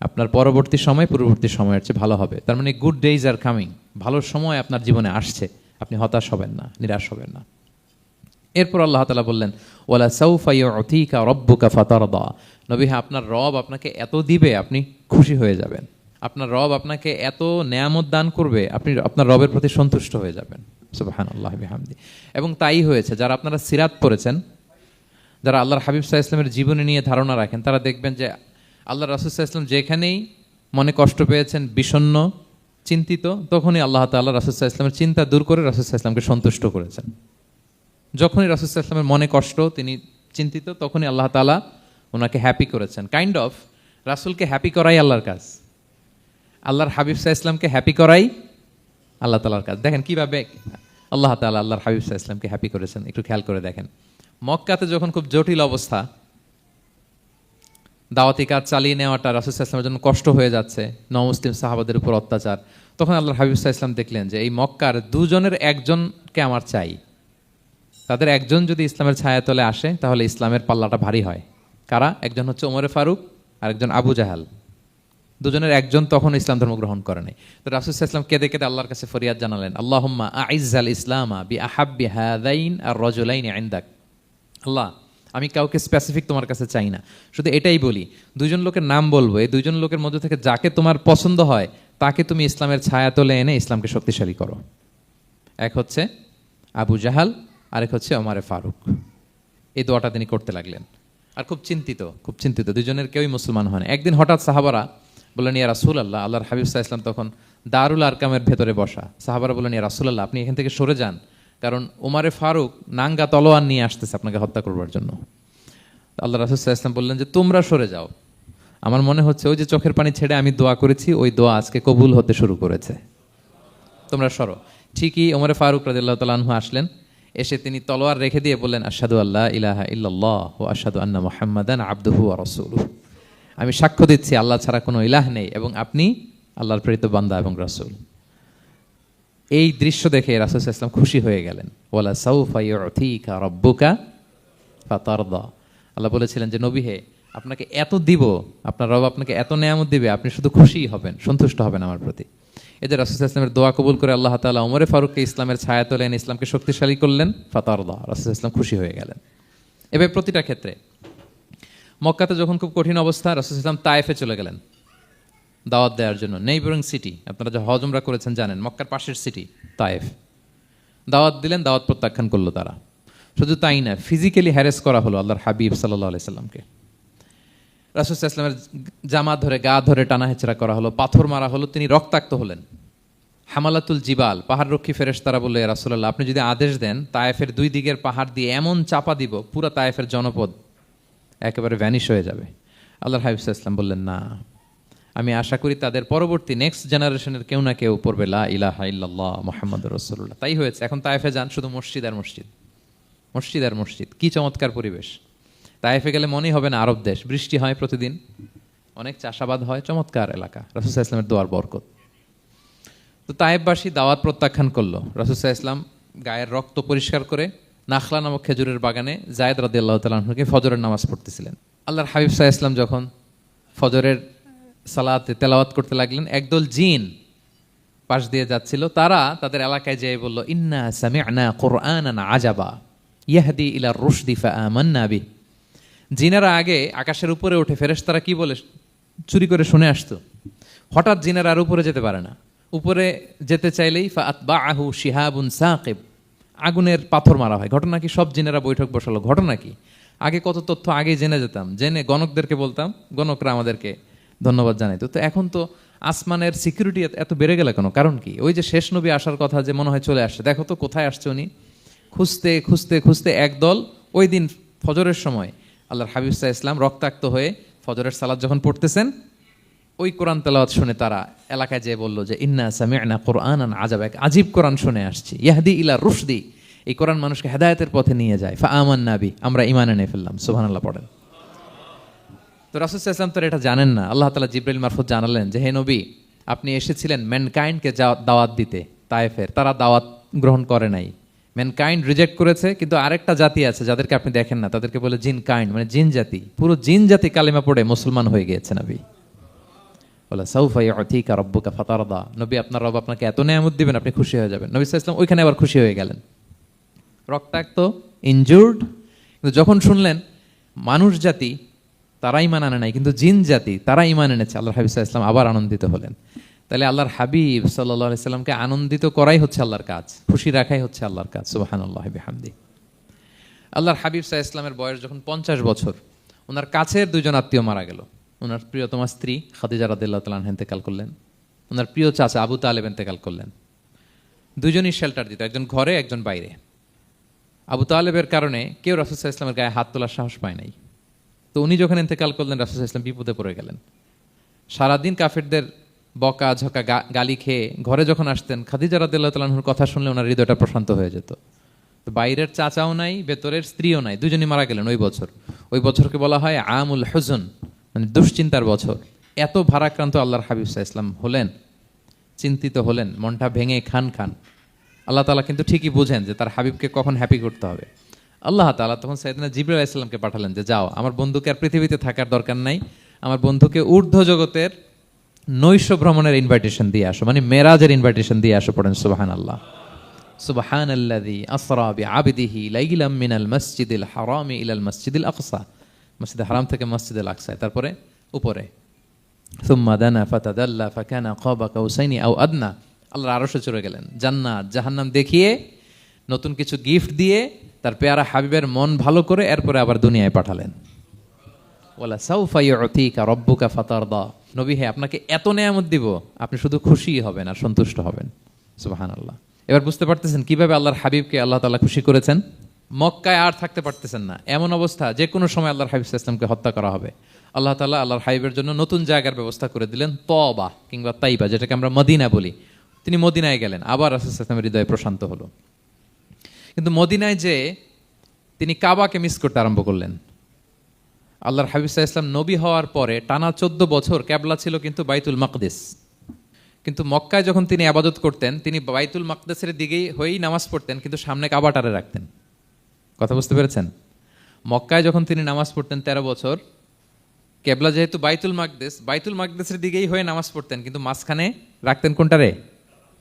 S1: আপনার পরবর্তী সময় পূর্ববর্তী সময়ের চেয়ে ভালো হবে। তার মানে গুড ডেইজ আর কামিং, ভালো সময় আপনার জীবনে আসছে, আপনি হতাশ হবেন না, নিরাশ হবেন না। এরপর আল্লাহ তাআলা বললেন ওয়ালা সাউফা ইউতিকা রাব্বুকা ফাতারদা, নবী হ্যাঁ আপনার রব আপনাকে এত দিবে আপনি খুশি হয়ে যাবেন, আপনার রব আপনাকে এত নেয়ামত দান করবে আপনি আপনার রবের প্রতি সন্তুষ্ট হয়ে যাবেন। সুবহানাল্লাহ বিহামদি। এবং তাই হয়েছে। যারা আপনারা সিরাত পড়েছেন, যারা আল্লাহর হাবিব সাল্লাল্লাহু আলাইহি ওয়াসাল্লামের জীবনী নিয়ে ধারণা রাখেন, তারা দেখবেন যে আল্লাহ রাসূল সাল্লাল্লাহু আলাইহি ওয়াসাল্লাম যেখানেই মনে কষ্ট পেয়েছেন, বিষণ্ণ, চিন্তিত, তখনই আল্লাহ তাআলা রাসূল সাল্লাল্লাহু আলাইহি ওয়াসাল্লামের চিন্তা দূর করে রাসূল সাল্লাল্লাহু আলাইহি ওয়াসাল্লামকে সন্তুষ্ট করেছেন। যখনই রাসূল সাল্লাল্লাহু আলাইহি ওয়াসাল্লামের মনে কষ্ট, তিনি চিন্তিত, তখনই আল্লাহ তাআলা ওনাকে হ্যাপি করেছেন। কাইন্ড অফ রাসূলকে হ্যাপি করাই আল্লাহর কাজ, আল্লাহর হাবিব সাল্লাল্লাহু আলাইহি ওয়াসাল্লামকে হ্যাপি করাই আল্লাহ তাআলার কাজ। দেখেন কিভাবে আল্লাহ তাআলা আল্লাহর হাবিব সাল্লাল্লাহু আলাইহি ওয়াসাল্লামকে হ্যাপি করেছেন, একটু খেয়াল করে দেখেন। মক্কাতে যখন খুব জটিল অবস্থা, দাওয়াতি কাজ চালিয়ে নেওয়াটা রাসূল সাল্লাল্লাহু আলাইহি ওয়াসাল্লামের জন্য কষ্ট হয়ে যাচ্ছে, নমুসলিম সাহাবাদের উপর অত্যাচার, তখন আল্লাহর হাবিব সাল্লাল্লাহু আলাইহি ওয়াসাল্লাম দেখলেন যে এই মক্কার 2 জনের একজনকে আমার চাই, তাদের একজন যদি ইসলামের ছায়াতলে আসে তাহলে ইসলামের পাল্লাটা ভারী হয়। কারা? একজন হচ্ছে ওমরে ফারুক আর একজন আবু জাহাল। 2 জনের একজন তখন ইসলাম ধর্ম গ্রহণ করে নাই। তো রাসূল সাল্লাল্লাহু আলাইহি ওয়াসাল্লাম কেঁদে কেঁদে আল্লাহর কাছে ফরিয়াদ জানালেন, আল্লাহুম্মা আইজ্জাল ইসলামা বিআহাব্বি হাযাইন আর রাজুলাইনি ইনদাক। আল্লাহ, আমি কাউকে স্পেসিফিক তোমার কাছে চাই না, শুধু এটাই বলি 2 জন লোকের নাম বলবো, এই 2 জন লোকের মধ্যে থেকে যাকে তোমার পছন্দ হয় তাকে তুমি ইসলামের ছায়াতলে এনে ইসলামকে শক্তিশালী করো। এক হচ্ছে আবু জাহাল, আরেক হচ্ছে ওমরে ফারুক। এই দোয়াটা তিনি করতে লাগলেন। আর খুব চিন্তিত 2 জনের কেউই মুসলমান হয় না। একদিন হঠাৎ সাহাবারা বললেন, ইয়া রাসূলুল্লাহ, আল্লাহর হাবিব সাল্লাল্লাহু আলাইহি ওয়াসাল্লাম তখন দারুল আরকামের ভেতরে বসা। সাহাবারা বললেন, ইয়া রাসূলুল্লাহ, আপনি এখান থেকে সরে যান, কারণ ওমরে ফারুক নাঙ্গা তলোয়ার নিয়ে আসতেছে আপনাকে হত্যা করবার জন্য। আল্লাহ রাসূল সাল্লাল্লাহু আলাইহি ওয়াসাল্লাম বললেন যে তোমরা সরে যাও, আমার মনে হচ্ছে ওই যে চোখের পানি ছেড়ে আমি দোয়া করেছি ওই দোয়া আজকে কবুল হতে শুরু করেছে, তোমরা সরো। ঠিকই ওমর ফারুক রাদিয়াল্লাহু তাআলা আনহু আসলেন, এসে তিনি তলোয়ার রেখে দিয়ে বললেন আশহাদু আল্লা ইলাহা ইল্লাল্লাহ ওয়া আশহাদু আন্না মুহাম্মাদান আবদুহু ওয়া রাসূলুহু, আমি সাক্ষ্য দিচ্ছি আল্লাহ ছাড়া কোনো ইলাহ নেই এবং আপনি আল্লাহর প্রেরিত বান্দা এবং রাসূল। এই দৃশ্য দেখে রাসূল সাল্লাল্লাহু আলাইহি ওয়াসাল্লাম খুশি হয়ে গেলেন। ওয়ালা সাউফা ইউতিকা রাব্বুকা ফাতারদা, আল্লাহ বলেছিলেন যে নবী হে, আপনাকে এত দিব, আপনার রব আপনাকে এত নেয়ামত দিবে, আপনি শুধু খুশিই হবেন, সন্তুষ্ট হবেন আমার প্রতি। এই যে রাসূল সাল্লাল্লাহু আলাইহি ওয়াসাল্লামের দোয়া কবুল করে আল্লাহ তাআলা ওমরে ফারুককে ইসলামের ছায়া তোলেন, ইসলামকে শক্তিশালী করলেন, ফাতারদা, রাসূল সাল্লাল্লাহু আলাইহি ওয়াসাল্লাম খুশি হয়ে গেলেন। এবার প্রতিটা ক্ষেত্রে মক্কাতে যখন খুব কঠিন অবস্থা, রাসূল সাল্লাল্লাহু আলাইহি ওয়াসাল্লাম তায়েফে চলে গেলেন দাওয়াত দেওয়ার জন্য। নেইবরিং সিটি, আপনারা যে হজ উমরা করেছেন জানেন, মক্কার পাশের সিটি তায়েফ। দাওয়াত দিলেন, দাওয়াত প্রত্যাখ্যান করলো তারা। শুধু তাই না, ফিজিক্যালি হ্যারেস করা হলো আল্লাহর হাবিব সাল্লাল্লাহু আলাইহি সাল্লামকে। রাসূল সাল্লাল্লাহু আলাইহি ওয়াসাল্লামের জামা ধরে, গা ধরে টানা হেচড়া করা হলো, পাথর মারা হলো, তিনি রক্তাক্ত হলেন। হামালাতুল জিবাল, পাহাড়রক্ষী ফেরেশতারা বলল, ইয়া রাসূলুল্লাহ, আপনি যদি আদেশ দেন তায়েফের দুই দিকের পাহাড় দিয়ে এমন চাপা দিব পুরো তায়েফের জনপদ একেবারে ভ্যানিশ হয়ে যাবে। আল্লাহর হাবিব সাল্লাল্লাহু আলাইহি ওয়াসাল্লাম বললেন, না, আমি আশা করি তাদের পরবর্তী নেক্সট জেনারেশনের কেউ না কেউ পড়বে লা ইলাহা ইল্লাল্লাহ মুহাম্মাদুর রাসূলুল্লাহ। তাই হয়েছে, এখন তায়েফে যান, শুধু মসজিদ আর মসজিদ, মসজিদ আর মসজিদ। কি চমৎকার পরিবেশ! তায়েফে গেলে মনেই হবে না আরব দেশ, বৃষ্টি হয় প্রতিদিন, অনেক চাষাবাদ হয়, চমৎকার এলাকা, রাসূল সাল্লাল্লাহু আলাইহি ওয়াসাল্লামের দোয়ার বরকত। তো তায়েফবাসী দাওয়াত প্রত্যাখ্যান করলো। রাসূল সাল্লাল্লাহু আলাইহি ওয়াসাল্লাম গায়ের রক্ত পরিষ্কার করে নাখলা নামক খেজুরের বাগানে যায়েদ রাদিয়াল্লাহু তাআলা আনহুকে ফজরের নামাজ পড়তেছিলেন। আল্লাহর হাবিব সাল্লাল্লাহু আলাইহি ওয়াসাল্লাম যখন ফজরের সালাতে তেলাওয়াত করতে লাগলেন, একদল জিন পাশ দিয়ে যাচ্ছিল, তারা তাদের এলাকায় যেয়ে বলল, ইন্না সামি'না কুরআনান আজাবা ইয়াহদি ইলা রুশদি ফাআমান্না বিহি। জিনেরা আগে আকাশের উপরে উঠে ফেরেশতারা কি বলে চুরি করে শুনে আসতো, হঠাৎ জিনেরা আর উপরে যেতে পারে না, উপরে যেতে চাইলেই ফাআতবাআহু শিহাবুন সাকিব, আগুনের পাথর মারা হয়। ঘটনা কি? সব জিনেরা বৈঠক বসালো। ঘটনা কি? আগে কত তথ্য আগে জেনে যেতাম, জেনে গণকদেরকে বলতাম, গণকরা আমাদেরকে ধন্যবাদ জানাইতো। তো এখন তো আসমানের সিকিউরিটি এত বেড়ে গেল কেন? কারণ কি? ওই যে শেষ নবী আসার কথা যে মনে হয় চলে আসছে, দেখো তো কোথায় আসছে উনি। খুঁজতে খুঁজতে খুঁজতে একদল ওই দিন ফজরের সময় আল্লাহর হাবিব সাল্লাল্লাহু আলাইহি ওয়াসাল্লাম রক্তাক্ত হয়ে ফজরের সালাত যখন পড়তেছেন, ওই কোরআন তেলাওয়াত শুনে তারা এলাকায় যেয়ে বলল যে ইন্না সামি'না কুরআনান আজাবা, এক আজীব কোরআন শুনে আসছি, ইয়াহদি ইলা রুশদি, এই কোরআন মানুষকে হেদায়েতের পথে নিয়ে যায়, ফাআমান্না বিহি, আমরা ঈমান এনে ফেললাম। সুবহানাল্লাহ পড়েন। তো রাসূল সাল্লাল্লাহু আলাইহি ওয়াসাল্লাম তো এটা জানেন না। আল্লাহ তাআলা জিবরাইল মারফত জানালেন যে হে নবী, আপনি এসেছিলেন ম্যানকাইন্ডকে দাওয়াত দিতে তায়েফের, তারা দাওয়াত গ্রহণ করে নাই, ম্যানকাইন্ড রিজেক্ট করেছে। কিন্তু আরেকটা জাতি আছে যাদেরকে আপনি দেখেন না, তাদেরকে বলে জিন কাইন্ড, মানে জিন জাতি। পুরো জিন জাতি কালিমা পড়ে মুসলমান হয়ে গিয়েছে নবী। বলে সাউফা ইউতিকা রাব্বুকা ফাতারদা, নবী আপনার রব আপনাকে এত নেয়ামত দিবেন আপনি খুশি হয়ে যাবেন। নবী সাল্লাল্লাহু আলাইহি ওয়াসাল্লাম ওইখানে আবার খুশি হয়ে গেলেন, রক্তাক্ত, ইনজুর্ড। কিন্তু যখন শুনলেন মানুষ জাতি তারা ঈমান আনে নাই, কিন্তু জিন জাতি তারা ঈমান এনেছে, আল্লাহর হাবিব সাল্লাল্লাহু আলাইহি ওয়াসাল্লাম আবার আনন্দিত হলেন। তাহলে আল্লাহর হাবিব সাল্লাল্লাহু আলাইহি ওয়াসাল্লামকে আনন্দিত করাই হচ্ছে আল্লাহর কাজ, খুশি রাখাই হচ্ছে আল্লাহর কাজ। সুবহানাল্লাহি বিহামদি। আল্লাহর হাবিব সাল্লাল্লাহু আলাইহি ওয়াসাল্লামের বয়স যখন 50 বছর, ওনার কাছের দুজন আত্মীয় মারা গেল। ওনার প্রিয়তমা স্ত্রী খাদিজা রাদিয়াল্লাহু তাআলা আনহা ইন্তেকাল করলেন, ওনার প্রিয় চাচা আবু তালেব ইন্তেকাল করলেন। দুজনই শেল্টার দিত, একজন ঘরে একজন বাইরে। আবু তালেবের কারণে কেউ রাসূল সাল্লাল্লাহু আলাইহি ওয়াসাল্লামের গায়ে হাত তোলার সাহস পায় নাই। তো উনি যখন ইন্তেকাল করলেন, রাসূল সাল্লাল্লাহু আলাইহি ওয়াসাল্লাম বিপদে পড়ে গেলেন। সারাদিন কাফেরদের বকা ঝকা গালি খেয়ে ঘরে যখন আসতেন, খাদিজা রাদিয়াল্লাহু তাআলা আনহার কথা শুনলে ওনার হৃদয়টা প্রশান্ত হয়ে যেত। তো বাইরের চাচাও নাই, ভেতরের স্ত্রীও নাই, দুজনই মারা গেলেন ওই বছর। ওই বছরকে বলা হয় আমুল হুজন, মানে দুশ্চিন্তার বছর। এত ভারাক্রান্ত আল্লাহর হাবিব সাল্লাল্লাহু আলাইহি ওয়াসাল্লাম হলেন, চিন্তিত হলেন, মনটা ভেঙে খান খান। আল্লাহ তাআলা কিন্তু ঠিকই বুঝেন যে তার হাবিবকে কখন হ্যাপি করতে হবে। আল্লাহ তাআলা তখন সাইয়েদনা জিবরাইল আলাইহিস সালামকে পাঠালেন যে যাও, আমার বন্ধুকে আর পৃথিবীতে থাকার দরকার নাই, আমার বন্ধুকে ঊর্ধ্ব জগতের নৈশ ভ্রমণের ইনভাইটেশন দিয়ে আসো, মানে মেরাজের ইনভাইটেশন দিয়ে আসো। পড়েন সুবহানাল্লাহ। সুবহানাল্লাযী আসরা বিআবদিহি লাইলাম মিনাল মাসজিদিল হারামি ইলাল মাসজিদিল আকসা, মসজিদে হারাম থেকে মসজিদুল আকসায়, তারপরে উপরে সুম্মা দানা ফাতাদাল্লা ফাকানা কাবা কাউসাইনি আও আদনা। আল্লাহর আরশে চড়ে গেলেন, জান্নাত জাহান্নাম দেখিয়ে, নতুন কিছু গিফট দিয়ে, তার পেয়ারা হাবিবের মন ভালো করে এরপরে আবার দুনিয়ায় পাঠালেন। ওয়ালা সাউফা ইউতিকা রাব্বুকা ফাতারদা, নবী হে আপনাকে এত নেয়ামত দিব আপনি শুধু খুশি হবেন আর সন্তুষ্ট হবেন। সুবহানাল্লাহ। এবার বুঝতে পারতেছেন কিভাবে আল্লাহর হাবিবকে আল্লাহ তাআলা খুশি করেছেন। মক্কায় আর থাকতে পারতেছেন না, এমন অবস্থা যে কোনো সময় আল্লাহর হাবিব সাল্লাল্লাহু আলাইহি ওয়াসাল্লামকে হত্যা করা হবে। আল্লাহ তাআলা আল্লাহর হাবিবের জন্য নতুন জায়গার ব্যবস্থা করে দিলেন, তওবা কিংবা তাইবা, যেটাকে আমরা মদিনা বলি। তিনি মদিনায় গেলেন, আবার রাসূল সাল্লাল্লাহু আলাইহি ওয়াসাল্লামের হৃদয় প্রশান্ত হলো। কিন্তু মদিনায় যে তিনি কাবাকে মিস করতে আরম্ভ করলেন। আল্লাহর হাবিব সাল্লাল্লাহু আলাইহি ওয়াসাল্লাম নবী হওয়ার পরে টানা 14 বছর কিবলা ছিল কিন্তু বাইতুল মাকদিস। কিন্তু মক্কায় যখন তিনি ইবাদত করতেন, তিনি বাইতুল মাকদিসের দিকেই হয়েই নামাজ পড়তেন, কিন্তু সামনে কাবাটারে রাখতেন। কথা বুঝতে পেরেছেন? মক্কায় যখন তিনি নামাজ পড়তেন 13 বছর, কেবলা যেহেতু বাইতুল মাকদিসের দিকেই হয়ে নামাজ পড়তেন, কিন্তু মাঝখানে রাখতেন কোনটারে?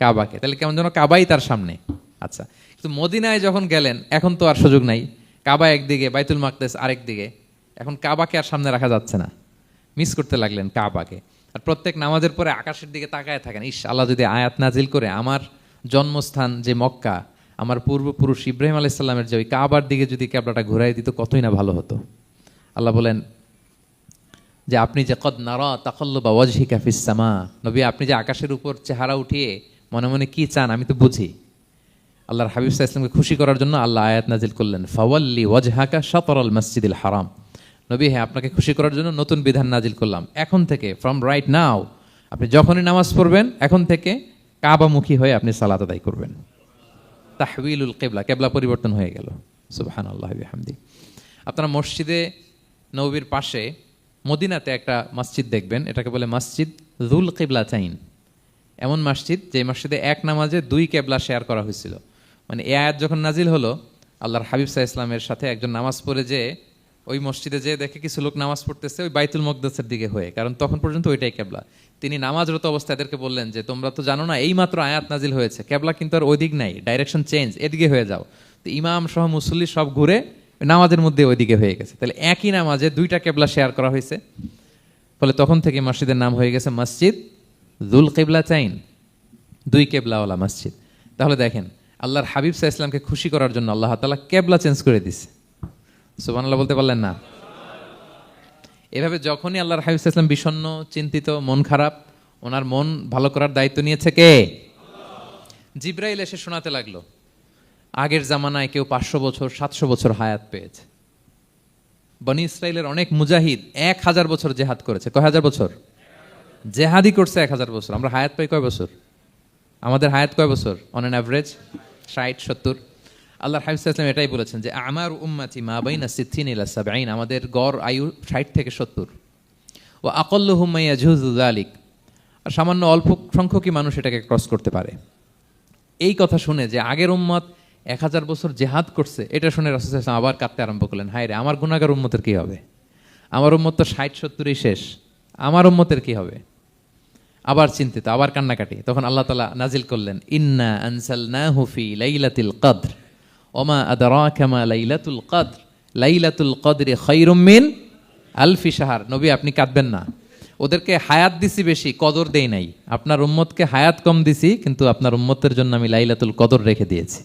S1: কাবাকে। তাহলে কেমন যেন কাবাই তার সামনে। আচ্ছা, কিন্তু মদিনায় যখন গেলেন, এখন তো আর সুযোগ নাই। কাবা একদিকে, বাইতুল মাকদিস আরেক দিকে, এখন কাবাকে আর সামনে রাখা যাচ্ছে না। মিস করতে লাগলেন কাবাকে। আর প্রত্যেক নামাজের পরে আকাশের দিকে তাকায় থাকেন, ইস আল্লাহ যদি আয়াত নাজিল করে আমার জন্মস্থান যে মক্কা, আমার পূর্বপুরুষ ইব্রাহিম আলাইহিস সালামের যে ওই কাবার দিকে যদি ক্যাবলাটা ঘুরাই দিত, কতই না ভালো হতো। আল্লাহ বলেন যে আপনি যে কদ নারা তাকাল্লুবা ওয়াজহিকা ফিস সামা, নবী আপনি যে আকাশের উপর চেহারা উঠিয়ে মনে মনে কি চান আমি তো বুঝি। আল্লাহর হাবিব সাল্লাল্লাহু আলাইহি ওয়াসাল্লামকে খুশি করার জন্য আল্লাহ আয়াত নাজিল করলেন, ফাওয়াল্লি ওয়াজহাকা শাতরাল মসজিদিল হারাম। নবী হ্যাঁ, আপনাকে খুশি করার জন্য নতুন বিধান নাজিল করলাম। এখন থেকে ফ্রম রাইট নাও আপনি যখনই নামাজ পড়বেন, এখন থেকে কাবামুখী হয়ে আপনি সালাত আদায় করবেন। তাহউইলুল কিবলা, কিবলা পরিবর্তন হয়ে গেল। সুবহানাল্লাহি ওয়া বিহামদি। আপনারা মসজিদে নববীর পাশে মদিনাতে একটা মসজিদ দেখবেন, এটাকে বলে মসজিদ যুল কিবলাতাইন। এমন মসজিদ যে মসজিদে এক নামাজে 2 কিবলা শেয়ার করা হয়েছিল। মানে এই আয়াত যখন নাজিল হলো, আল্লাহর হাবিব সাল্লাল্লাহু আলাইহি ওয়াসাল্লামের সাথে একজন নামাজ পড়ে যে ওই মসজিদে যে দেখে কিছু লোক নামাজ পড়তেছে ওই বাইতুল মাকদিসের দিকে হয়ে, কারণ তখন পর্যন্ত ওইটাই কিবলা। তিনি নামাজরত অবস্থায় এদেরকে বললেন যে তোমরা তো জানো না, এই মাত্র আয়াত নাজিল হয়েছে, কিবলা কিন্তু আর ওই দিক নাই, ডাইরেকশন চেঞ্জ, এদিকে হয়ে যাও। তো ইমাম সহ মুসল্লি সব ঘুরে নামাজের মধ্যে ওইদিকে হয়ে গেছে। তাহলে একই নামাজে 2টা কিবলা শেয়ার করা হয়েছে। ফলে তখন থেকে মসজিদের নাম হয়ে গেছে মসজিদ যুল কিবলাতাইন, 2 কিবলাওয়ালা মসজিদ। তাহলে দেখেন, আল্লাহর হাবিব সাল্লাল্লাহু আলাইহি ওয়াসাল্লামকে খুশি করার জন্য আল্লাহ তাআলা কিবলা চেঞ্জ করে দিয়েছে। সুবহানাল্লাহ বলতে পারলেন না? এভাবে যখনই আল্লাহর হাবিব সাল্লাল্লাহু আলাইহি ওয়াসাল্লাম বিষণ্ণ, চিন্তিত, মন খারাপ, ওনার মন ভালো করার দায়িত্ব নিয়েছে কে? জিবরাইল এসে শোনাতে লাগলো, আগের জামানায় কেউ 500 বছর 700 বছর হায়াত পেয়েছে। বনি ইসরাইলের অনেক মুজাহিদ 1000 বছর জেহাদ করেছে। কয় হাজার বছর? জেহাদি করছে 1000 বছর। আমরা হায়াত পাই কয় বছর? আমাদের হায়াত কয় বছর অন অ্যান অ্যাভারেজ? 60-70। আল্লাহর হাবিব সাল্লাল্লাহু আলাইহি ওয়াসাল্লাম এটাই বলেছেন যে আমার উম্মতি মা বাইনা 60 ইলা 70, আমাদের গড় আয়ু 60 থেকে 70। ও আকাল্লুহুম মা ইয়াজুজু যালিক, আর সামান্য অল্প সংখ্যকই মানুষ এটাকে ক্রস করতে পারে। এই কথা শুনে যে আগের উম্মত 1000 বছর জেহাদ করছে, এটা শুনে রাসূল সাল্লাল্লাহু আলাইহি ওয়াসাল্লাম আবার কাঁদতে আরম্ভ করলেন, হায় রে আমার গুনাহগার উম্মতের কি হবে? আমার উম্মত তো 60-70ই শেষ, আমার উম্মতের কি হবে? আবার চিন্তিত, আবার কান্নাকাটি। তখন আল্লাহ তাআলা নাজিল করলেন, ইন্না আনসালনাহু ফি লাইলাতিল কদর ওমা আদরাকা মা লাইলাতুল কদর লাইলাতুল কদরি খায়রুম মিন আলফি শাহর। নবী আপনি কাঁদবেন না, ওদেরকে হায়াত দিছি বেশি, কদর দেই নাই। আপনার উম্মতকে হায়াত কম দিছি, কিন্তু আপনার উম্মতের জন্য আমি লাইলাতুল কদর রেখে দিয়েছি।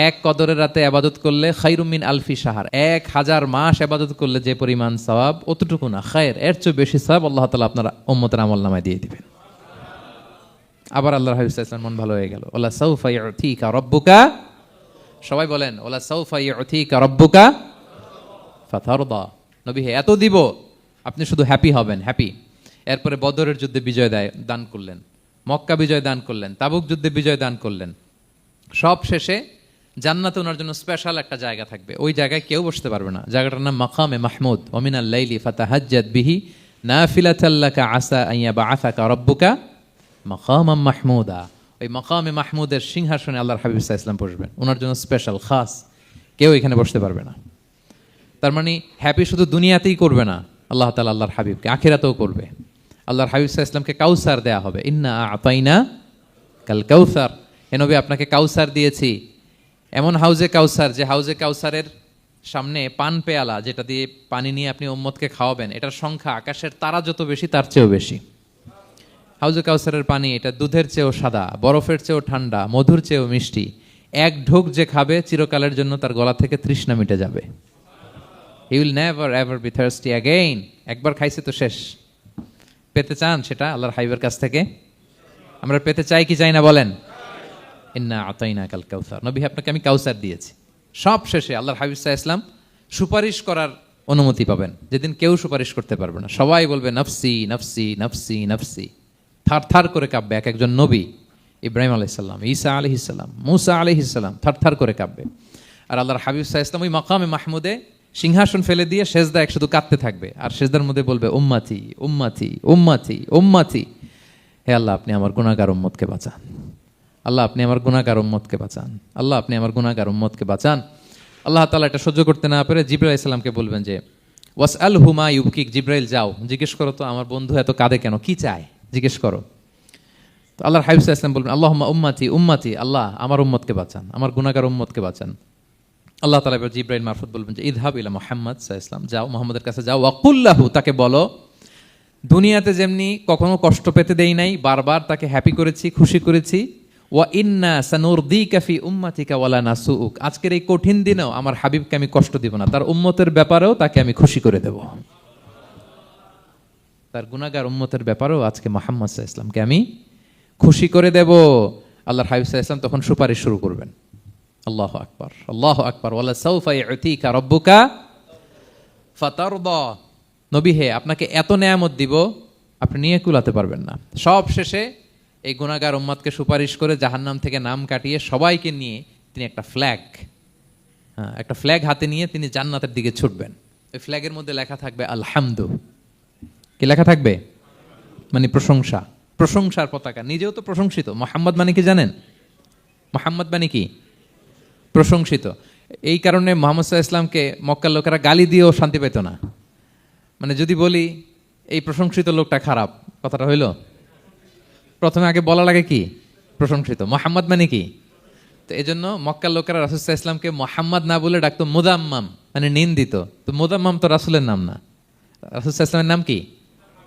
S1: এক কদরের রাতে ইবাদত করলে খায়রুম মিন আলফি শাহর, 1000 মাস ইবাদত করলে যে পরিমাণ সওয়াব, অতটুকু না, খায়ের এর চেয়ে বেশি সওয়াব আল্লাহ তাআলা আপনার উম্মতের আমলনামায় দিয়ে দিবেন। আবার আল্লাহর হাবিব সাল্লাল্লাহু আলাইহি ওয়াসাল্লাম মন ভালো হয়ে গেল। ওয়ালা সাউফা ইউতিকা রাব্বুকা, সবাই বলেন ওয়ালা সাউফা ইউতিকা রাব্বুকা ফাতারদা। নবী হে এত দিব, আপনি শুধু হ্যাপি হবেন, হ্যাপি। এরপরে বদরের যুদ্ধে বিজয় দান করলেন, মক্কা বিজয় দান করলেন, তাবুক যুদ্ধে বিজয় দান করলেন। সব শেষে জান্নাতে ওনার জন্য স্পেশাল একটা জায়গা থাকবে, ওই জায়গায় কেউ বসতে পারবে না। জায়গাটার নাম মাকামে মাহমুদ। ওয়া মিনাল লাইলি ফাতাহাজ্জাদ বিহি নাফিলাতাল লাকা আসা আন ইয়াবআসাকা রাব্বুকা মাকামাম মাহমুদা। ওই মাকামে মাহমুদের সিংহাসনে আল্লাহর হাবিব সাল্লাল্লাহু আলাইহি ওয়াসাল্লাম বসবেন, ওনার জন্য স্পেশাল খাস, কেউ এখানে বসতে পারবে না। তার মানে হ্যাপি শুধু দুনিয়াতেই করবে না, আল্লাহ তাআলা আল্লাহর হাবিবকে আখিরাতেও করবে। আল্লাহর হাবিব সাল্লাল্লাহু আলাইহি ওয়াসাল্লামকে কাউসার দেয়া হবে, ইন্না আতাইনা কাল কাউসার। হে নবী আপনাকে কাউসার দিয়েছি, এমন হাউজে কাউসার যে হাউজে কাউসারের সামনে পান পেয়ালা, যেটা দিয়ে পানি নিয়ে আপনি উম্মতকে খাওয়াবেন, এটার সংখ্যা আকাশের তারা যত বেশি তার চেয়েও বেশি। হাউজে কাউসারের পানি এটা দুধের চেয়েও সাদা, বরফের চেয়েও ঠান্ডা, মধুর চেয়েও মিষ্টি। এক ঢোক যে খাবে চিরকালের জন্য তার গলা থেকে তৃষ্ণা মিটে যাবে। He will never ever be thirsty again. একবার খাইছে তো শেষ। পেতে চান সেটা আল্লাহর হাবিবের কাছ থেকে? আমরা পেতে চাই কি চাই না বলেন? ইন্না আতাইনা কাল কাউসার। নবী আপনাকে আমি কাউসার দিয়েছি। সব শেষে আল্লাহর হাবিব সাল্লাল্লাহু আলাইহি ওয়াসাল্লাম সুপারিশ করার অনুমতি পাবেন, যেদিন কেউ সুপারিশ করতে পারবে না। সবাই বলবে নফসি নফসি নফসি নফসি, থার থার করে কাঁপবে। এক একজন নবী, ইব্রাহিম আলাইহিসসালাম, ঈসা আলাইহিসসালাম, মুসা আলাইহিসসালাম থার থার করে কাঁপবে। আর আল্লাহর হাবিব সাল্লাল্লাহু আলাইহি ওয়াসাল্লাম ওই মাকামে মাহমুদে সিংহাসন ফেলে দিয়ে সেজদায় শুধু কাঁদতে থাকবে, আর সেজদার মধ্যে বলবে উম্মতি উম্মতি উম্মতি উম্মতি। হে আল্লাহ, আপনি আমার গুনাহগার উম্মতকে বাঁচান। আল্লাহ, আপনি আমার গুনাহগার উম্মতকে বাঁচান। আল্লাহ, আপনি আমার গুনাহগার উম্মতকে বাঁচান। আল্লাহ তাআলা এটা সহ্য করতে না পেরে জিবরাইল আলাইহিস সালামকে বলবেন যে ওয়াসআলহু মা ইউবকিক, জিবরাইল যাও জিজ্ঞেস করো তো আমার বন্ধু এত কাঁদে কেন, কি চায় জিজ্ঞেস করো। তো আল্লাহর হাবিব সাল্লাল্লাহু আলাইহি ওয়াসাল্লাম বলবেন আল্লাহুম্মা উম্মতি উম্মতি, আল্লাহ আমার উম্মতকে বাঁচান, আমার গুনাহগার উম্মতকে বাঁচান। আল্লাহ তাআলা এবার জিবরাইল মারফত বলবেন যে ইযহাব ইলা মুহাম্মদ সাল্লাল্লাহু আলাইহি ওয়াসাল্লাম, যাও মুহাম্মদের কাছে যাও, ওয়াকুল লাহু, তাকে বলো দুনিয়াতে যেমনি কখনো কষ্ট পেতে দেই নাই, বারবার তাকে হ্যাপি করেছি, খুশি করেছি। ওয়া ইন্না সানুরদিকা ফি উম্মাতিকা ওয়ালা নাসুউক, আজকের এই কঠিন দিনেও আমার হাবিবকে আমি কষ্ট দিব না, তার উম্মতের ব্যাপারেও তাকে আমি খুশি করে দেব। তার গুনাহগার উম্মতের ব্যাপারেও আজকে মুহাম্মদ সাল্লাল্লাহু আলাইহি ওয়াসাল্লামকে আমি খুশি করে দেব। আল্লাহর হাবিব সাল্লাল্লাহু আলাইহি ওয়াসাল্লাম তখন সুপারিশ শুরু করবেন। আল্লাহু আকবার, আল্লাহু আকবার। ওয়ালা সাউফা ইউতিকা রাব্বুকা ফাতারদা, নবী হে আপনাকে এত নেয়ামত দিব আপনি নিয়ে কুলাতে পারবেন না। সব শেষে এই গুনাহগার উম্মতকে সুপারিশ করে জাহান্নাম থেকে নাম কাটিয়ে সবাইকে নিয়ে তিনি একটা ফ্ল্যাগ হাতে নিয়ে তিনি জান্নাতের দিকে ছুটবেন। ওই ফ্ল্যাগের মধ্যে লেখা থাকবে আলহামদু। কি লেখা থাকবে? মানে প্রশংসা, প্রশংসার পতাকা। নিজেও তো প্রশংসিত। মুহাম্মদ মানে কি জানেন? মুহাম্মদ মানে কি? প্রশংসিত। এই কারণে মুহাম্মদ সাল্লাল্লাহু আলাইহি ওয়াসাল্লামকে মক্কার লোকেরা গালি দিয়েও শান্তি পেত না। মানে যদি বলি এই প্রশংসিত লোকটা খারাপ, কথাটা হইল? প্রথমে আগে বলা লাগে কি? প্রশংসিত। মুহাম্মদ মানে কি? তো এই জন্য মক্কার লোকেরা রাসূল সাল্লাল্লাহু আলাইহি ওয়াসাল্লামকে মুহাম্মদ না বলে ডাকতো মুদাম্মাম, মানে নিন্দিত। তো মুদাম্মাম তো রাসূলের নাম না, রাসূল সাল্লাল্লাহু আলাইহি ওয়াসাল্লামের নাম কি?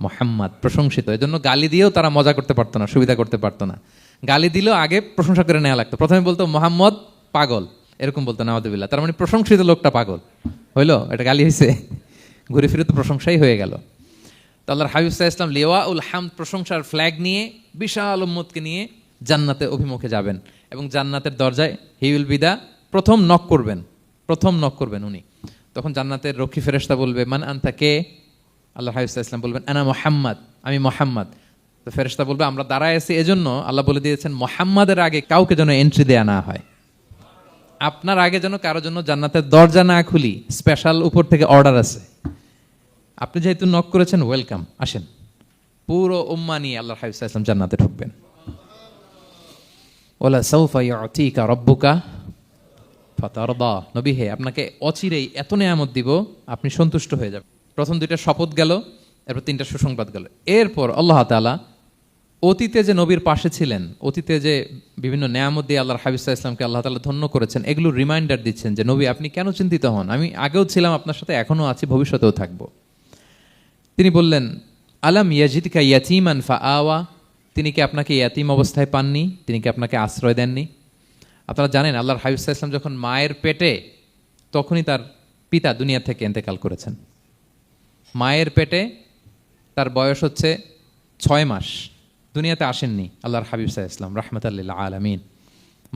S1: মুহাম্মদ, প্রশংসিত। এই জন্য গালি দিয়েও তারা মজা করতে পারতো না, সুবিধা করতে পারতো না। গালি দিলেও আগে প্রশংসা করে নেওয়া লাগতো। প্রথমে বলতো মুহাম্মদ পাগল, এরকম বলতো নাউযুবিল্লাহ। তার মানে প্রশংসিত লোকটা পাগল হইলো, এটা গালি হয়েছে? ঘুরে ফিরে তো প্রশংসাই হয়ে গেল। তো আল্লাহর হাবিব সাল্লাল্লাহু আলাইহি ওয়াসাল্লাম লিওয়াউল হামদ, প্রশংসার ফ্ল্যাগ নিয়ে বিশাল উম্মতকে নিয়ে জান্নাতে অভিমুখে যাবেন এবং জান্নাতের দরজায় হি উইল বি দা প্রথম নক করবেন উনি। তখন জান্নাতের রক্ষী ফেরেশতা বলবে মান আনতা, কে? আল্লাহর হাবিব সাল্লাল্লাহু আলাইহি ওয়াসাল্লাম বলবেন আনা মুহাম্মদ, আমি মুহাম্মদ। তো ফেরেশতা বলবে আমরা দাঁড়ায় আছি এজন্য আল্লাহ বলে দিয়েছেন মুহাম্মাদের আগে কাউকে যেন এন্ট্রি দেয়া না হয়। আপনার আগে যেন কারোর জন্য জান্নাতের দরজা না খুলি, স্পেশাল উপর থেকে অর্ডার আছে। আপনি যেহেতু নক করেছেন, ওয়েলকাম, আসেন। পুরো উম্মাহ নিয়ে আল্লাহর হাবিব সাল্লাল্লাহু আলাইহি ওয়াসাল্লাম জান্নাতে ঢুকবেন। ওয়ালা সাউফা ইউতিকা রাব্বুকা ফাতারদা, নবী হে আপনাকে অচিরেই এত নেয়ামত দিব আপনি সন্তুষ্ট হয়ে যাবেন। প্রথম দুইটা শপথ গেল, এরপর তিনটা সুসংবাদ গেল। এরপর আল্লাহ তাআলা অতীতে যে নবীর পাশে ছিলেন, অতীতে যে বিভিন্ন নেয়ামত দিয়ে আল্লাহর হাবিব সাল্লাল্লাহু আলাইহি ওয়াসাল্লামকে আল্লাহ তাআলা ধন্য করেছেন, এগুলো রিমাইন্ডার দিচ্ছেন যে নবী আপনি কেন চিন্তিত হন, আমি আগেও ছিলাম আপনার সাথে, এখনো আছি, ভবিষ্যতেও থাকবো। তিনি বললেন আলাম ইয়াজিদকা ইয়াতীমান ফাআওয়া, তিনি কি আপনাকে ইয়াতীম অবস্থায় পাননি? তিনি কি আপনাকে আশ্রয় দেননি? আপনারা জানেন আল্লাহর হাবিব সাল্লাল্লাহু আলাইহি ওয়াসাল্লাম যখন মায়ের পেটে, তখনই তার পিতা দুনিয়া থেকে ইন্তেকাল করেছেন। মায়ের পেটে তার বয়স হচ্ছে 6 মাস, দুনিয়াতে আসেননি আল্লাহর হাবিব সাল্লাল্লাহু আলাইহি ওয়াসাল্লাম রাহমাতাল লিল আলামিন।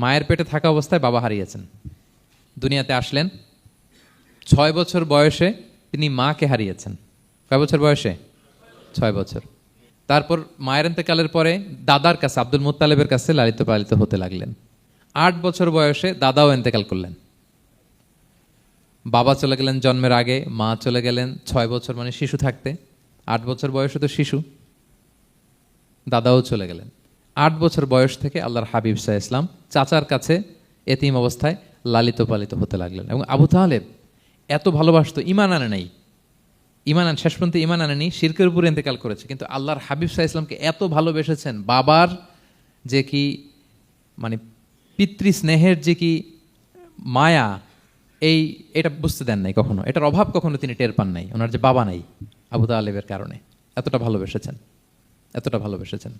S1: মায়ের পেটে থাকা অবস্থায় বাবা হারিয়েছেন, দুনিয়াতে আসলেন 6 বছর বয়সে তিনি মাকে হারিয়েছেন। কয় বছর বয়সে? 6 বছর। তারপর মায়ের ইন্তেকালের পরে দাদার কাছে, আব্দুল মুত্তালিবের কাছে লালিত পালিত হতে লাগলেন। 8 বছর বয়সে দাদাও ইন্তেকাল করলেন। বাবা চলে গেলেন জন্মের আগে, মা চলে গেলেন 6 বছর মানে শিশু থাকতে। 8 বছর বয়সে তো শিশু, দাদাও চলে গেলেন। 8 বছর বয়স থেকে আল্লাহর হাবিব সাল্লাল্লাহু আলাইহি ওয়াসাল্লাম চাচার কাছে এতিম অবস্থায় লালিত পালিত হতে লাগলেন। এবং আবু তালেব এত ভালোবাসতো, ইমান আনে নাই, শেষ পর্যন্ত ইমান আনেনি, শিরকের উপরে ইন্তেকাল করেছে, কিন্তু আল্লাহর হাবিব সাল্লাল্লাহু আলাইহি ওয়াসাল্লামকে এত ভালোবেসেছেন। বাবার যে কি মানে পিতৃ স্নেহের যে কি মায়া, এটা বুঝতে দেন নাই কখনো, এটার অভাব কখনো তিনি টের পান নাই। ওনার যে বাবা নাই, আবু তালেবের কারণে এতটা ভালোবেসেছেন।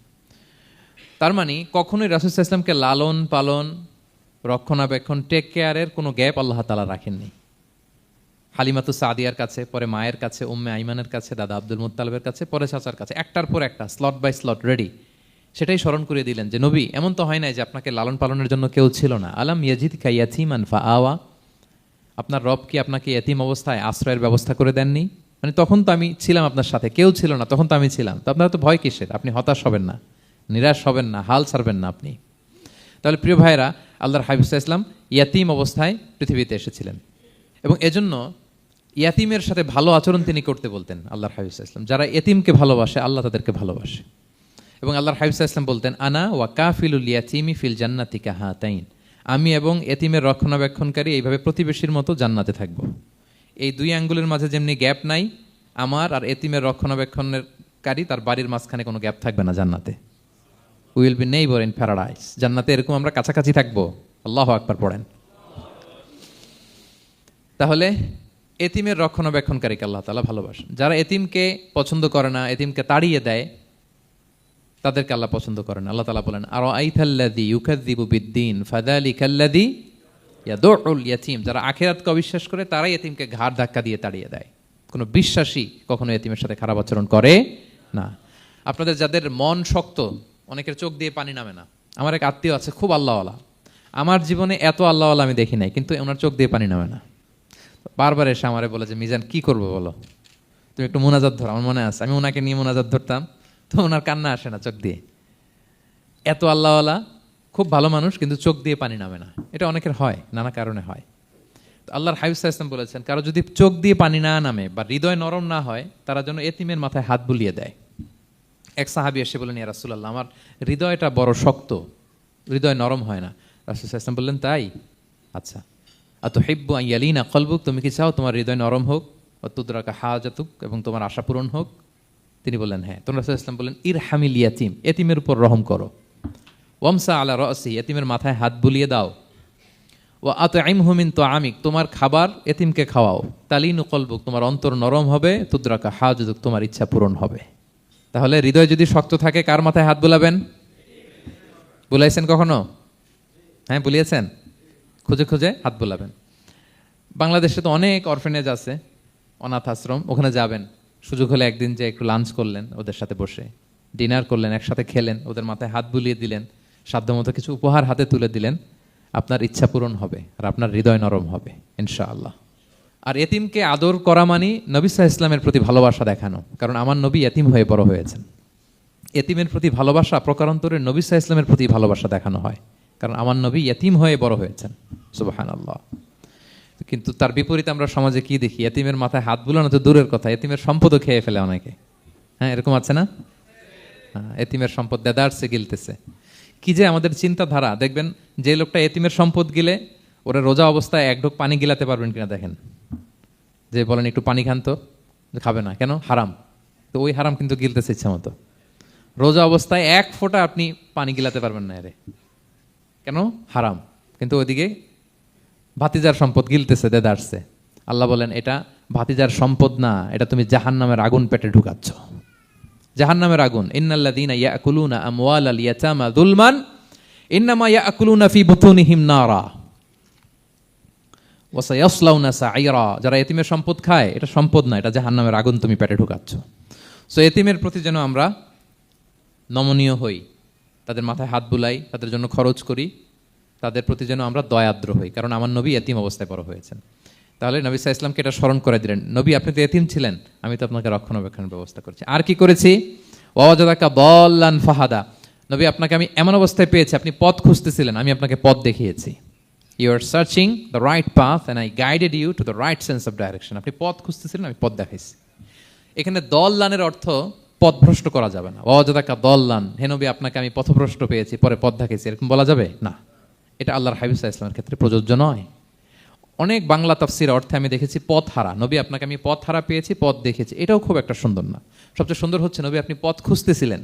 S1: তার মানে কখনোই রাসূল সাল্লাল্লাহু আলাইহি ওয়াসাল্লামকে লালন পালন, রক্ষণাবেক্ষণ, টেক কেয়ারের কোনো গ্যাপ আল্লাহ তাআলা রাখেননি। হালিমাতু সাদিয়ার কাছে, পরে মায়ের কাছে, উম্মে আইমানের কাছে, দাদা আব্দুল মুত্তালিবের কাছে, পরে চাচার কাছে, একটার পর একটা স্লট বাই স্লট রেডি। সেটাই স্মরণ করিয়ে দিলেন যে নবী এমন তো হয় নাই যে আপনাকে লালন পালনের জন্য কেউ ছিল না। আলাম ইয়াজিদকা ইয়াতীমান ফাআওয়া, আপনার রব কি আপনাকে এতিম অবস্থায় আশ্রয়ের ব্যবস্থা করে দেননি? মানে তখন তো আমি ছিলাম আপনার সাথে, কেউ ছিল না, তখন তো আমি ছিলাম। তো আপনার তো ভয় কিসের? আপনি হতাশ হবেন না, নিরাশ হবেন না, হাল ছাড়বেন না আপনি। তাহলে প্রিয় ভাইরা, আল্লাহর হাবিব সাল্লাল্লাহু আলাইহি ওয়াসাল্লাম ইয়াতিম অবস্থায় পৃথিবীতে এসেছিলেন এবং এজন্য ইয়াতিমের সাথে ভালো আচরণ তিনি করতে বলতেন আল্লাহর হাবিব সাল্লাল্লাহু আলাইহি ওয়াসাল্লাম। যারা এতিমকে ভালোবাসে আল্লাহ তাদেরকে ভালোবাসে। এবং আল্লাহর হাবিব সাল্লাল্লাহু আলাইহি ওয়াসাল্লাম বলতেন, আনা ওয়া কাফিলুল ইয়াতিমি ফিল জান্নাতি কাহাতাইন, আমি এবং এতিমের রক্ষণাবেক্ষণকারী এইভাবে প্রতিবেশীর মতো জান্নাতে থাকব। এই দুই আঙ্গুলের মাঝে যেমনি গ্যাপ নাই, আমার আর এতিমের রক্ষণাবেক্ষণকারী তার বাড়ির মাঝখানে কোনো গ্যাপ থাকবে না জান্নাতে। Will be neighbour in paradise, জান্নাতে এরকম আমরা কাছাকাছি থাকবো। আল্লাহু আকবার পড়েন। তাহলে এতিমের রক্ষণাবেক্ষণকারীকে আল্লাহ তাআলা ভালোবাসেন। যারা এতিমকে পছন্দ করে না, এতিমকে তাড়িয়ে দেয়, তাদেরকে আল্লাহ পছন্দ করেন। আল্লাহ তাআলা বলেন, আরাআইতাল্লাযী ইউকাযযিবু বিদ্দীন ফাযালিকাল্লাযী ইয়াদুউল ইয়াতীম। যারা আখিরাতকে অবিশ্বাস করে তারাই এতিমকে ঘাড় ধাক্কা দিয়ে তাড়িয়ে দেয়। কোনো বিশ্বাসী কখনো এতিমের সাথে খারাপ আচরণ করে না। আপনাদের যাদের মন শক্ত, অনেকের চোখ দিয়ে পানি নামে না। আমার এক আত্মীয় আছে খুব আল্লাহওয়ালা, আমার জীবনে এত আল্লাহওয়ালা আমি দেখি নাই, কিন্তু ওনার চোখ দিয়ে পানি নামে না। বারবার এসে আমারে বলে যে, মিজান কি করবো বলো, তুমি একটু মোনাজাত ধরো। আমার মনে আছে আমি ওনাকে নিয়ে মোনাজাত ধরতাম, তো ওনার কান্না আসে না চোখ দিয়ে। এত আল্লাহওয়ালা, খুব ভালো মানুষ, কিন্তু চোখ দিয়ে পানি নামে না। এটা অনেকের হয়, নানা কারণে হয়। তো আল্লাহর হাবিব সাল্লাল্লাহু আলাইহি ওয়াসাল্লাম বলেছেন, কারো যদি চোখ দিয়ে পানি না নামে বা হৃদয় নরম না হয়, তারা যেন এতিমের মাথায় হাত বুলিয়ে দেয়। এক সাহাবী এসে বলেন, ইয়া রাসূলুল্লাহ, আমার হৃদয়টা বড় শক্ত, হৃদয় নরম হয় না। রাসূল সাল্লাল্লাহু আলাইহি ওয়াসাল্লাম বললেন, তাই? আচ্ছা, আতুহিব্বু আন ইয়ালিনা কলবুক, তুমি কি চাও তোমার হৃদয় নরম হোক, ওয়া তুদরাকা হাজাতুক, এবং তোমার আশা পূরণ হোক? তিনি বললেন, হ্যাঁ। তো রাসূল সাল্লাল্লাহু আলাইহি ওয়াসাল্লাম বললেন, ইরহামিল ইয়াতীম, এতিমের উপর রহম করো। ওয়ামসা আলা রাসি, এতিমের মাথায় হাত বুলিয়ে দাও। ওয়া আতইমহু মিন তুআমিক, তোমার খাবার এতিমকে খাওয়াও। তালিনু কলবুক, তোমার অন্তর নরম হবে। তুদরাকা হাজাতুক, তোমার ইচ্ছা পূরণ হবে। তাহলে হৃদয় যদি শক্ত থাকে, কার মাথায় হাত বুলাবেন? বুলাইছেন কখনো? হ্যাঁ, বুলিয়েছেন? খুঁজে খুঁজে হাত বুলাবেন। বাংলাদেশে তো অনেক অরফেনেজ আছে, অনাথ আশ্রম, ওখানে যাবেন। সুযোগ হলে একদিন যে একটু লাঞ্চ করলেন ওদের সাথে বসে, ডিনার করলেন, একসাথে খেলেন, ওদের মাথায় হাত বুলিয়ে দিলেন, সাধ্যমতো কিছু উপহার হাতে তুলে দিলেন, আপনার ইচ্ছা পূরণ হবে আর আপনার হৃদয় নরম হবে ইনশাআল্লাহ। আর এতিমকে আদর করা মানে নবী সাল্লাল্লাহু আলাইহি ওয়াসাল্লামের প্রতি ভালোবাসা দেখানো। কারণ আমার নবী এতিম হয়ে বড় হয়েছেন। এতিমের প্রতি ভালোবাসা প্রকারান্তরে নবী সাল্লাল্লাহু আলাইহি ওয়াসাল্লামের প্রতি ভালোবাসা দেখানো হয়, কারণ আমার নবী এতিম হয়ে বড় হয়েছেন। সুবহানাল্লাহ। কিন্তু তার বিপরীতে আমরা সমাজে কি দেখি? এতিমের মাথায় হাত বুলানো তো দূরের কথা, এতিমের সম্পদও খেয়ে ফেলে অনেকে। হ্যাঁ, এরকম আছে না? এতিমের সম্পদ দেদারসে গিলতেছে। কি যে আমাদের চিন্তাধারা! দেখবেন যে লোকটা এতিমের সম্পদ গিলে, ওরা রোজা অবস্থায় এক ঢোক পানি গিলাতে পারবেন কিনা দেখেন। যে বলেন একটু পানি খান তো, খাবে না কেন? হারাম। তো ওই হারাম কিন্তু গিলতেছে ইচ্ছা মতো। রোজা অবস্থায় এক ফোঁটা আপনি পানি গিলাতে পারবেন না, এরে কেন? হারাম। কিন্তু ওইদিকে ভাতিজার সম্পদ গিলতেছে দেদারসে। আল্লাহ বলেন, এটা ভাতিজার সম্পদ না, এটা তুমি জাহান্নামের আগুন পেটে ঢুকাচ্ছ। জাহান্নামের আগুন। ইন্নাল্লাযীনা ইয়াকুলুনা আমওয়ালাল ইয়াতামা যুলমান ইন্নামা ইয়াকুলুনা ফি বুতুনিহিম নারা ওয়া সায়াসলাউনা সাঈরা। যারা এতিমের সম্পদ খায়, এটা সম্পদ না, এটা জাহান্নামের আগুন তুমি পেটে ঢুকাচ্ছ। সো এতিমের প্রতি যেন আমরা নমনীয় হই, তাদের মাথায় হাত বুলাই, তাদের জন্য খরচ করি, তাদের প্রতি যেন আমরা দয়াদ্র হই, কারণ আমার নবী এতিম অবস্থায় বড় হয়েছেন। তাহলে নবী সাল্লাল্লাহু আলাইহি ওয়াসাল্লামকে এটা স্মরণ করে দিলেন, নবী আপনি তো এতিম ছিলেন, আমি তো আপনাকে রক্ষণাবেক্ষণের ব্যবস্থা করছি। আর কি করেছি? ওয়াওয়াজাদাকা দাল্লান ফাহাদা, নবী আপনাকে আমি এমন অবস্থায় পেয়েছি, আপনি পথ খুঁজতেছিলেন, আমি আপনাকে পথ দেখিয়েছি। You are searching the right path and I guided you to the right sense of direction. আপনি পথ খুঁজতেছিলেন, আমি পথ দেখাইছি। এখানে দল্লানের অর্থ পথভ্রষ্ট করা যাবে না। ওয়াওয়াজাদাকা দাল্লান, হে নবী আপনাকে আমি পথভ্রষ্ট পেয়েছি, পরে পথ দেখাইছি, এরকম বলা যাবে না। এটা আল্লাহর হাবিব সাল্লাল্লাহু আলাইহি ওয়াসাল্লামের ক্ষেত্রে প্রযোজ্য নয়। অনেক বাংলা তাফসীর অর্থে আমি দেখেছি পথ হারা, নবী আপনাকে আমি পথ হারা পেয়েছি, পথ দেখেছি, এটাও খুব একটা সুন্দর না। সবচেয়ে সুন্দর হচ্ছে নবী আপনি পথ খুঁজতেছিলেন,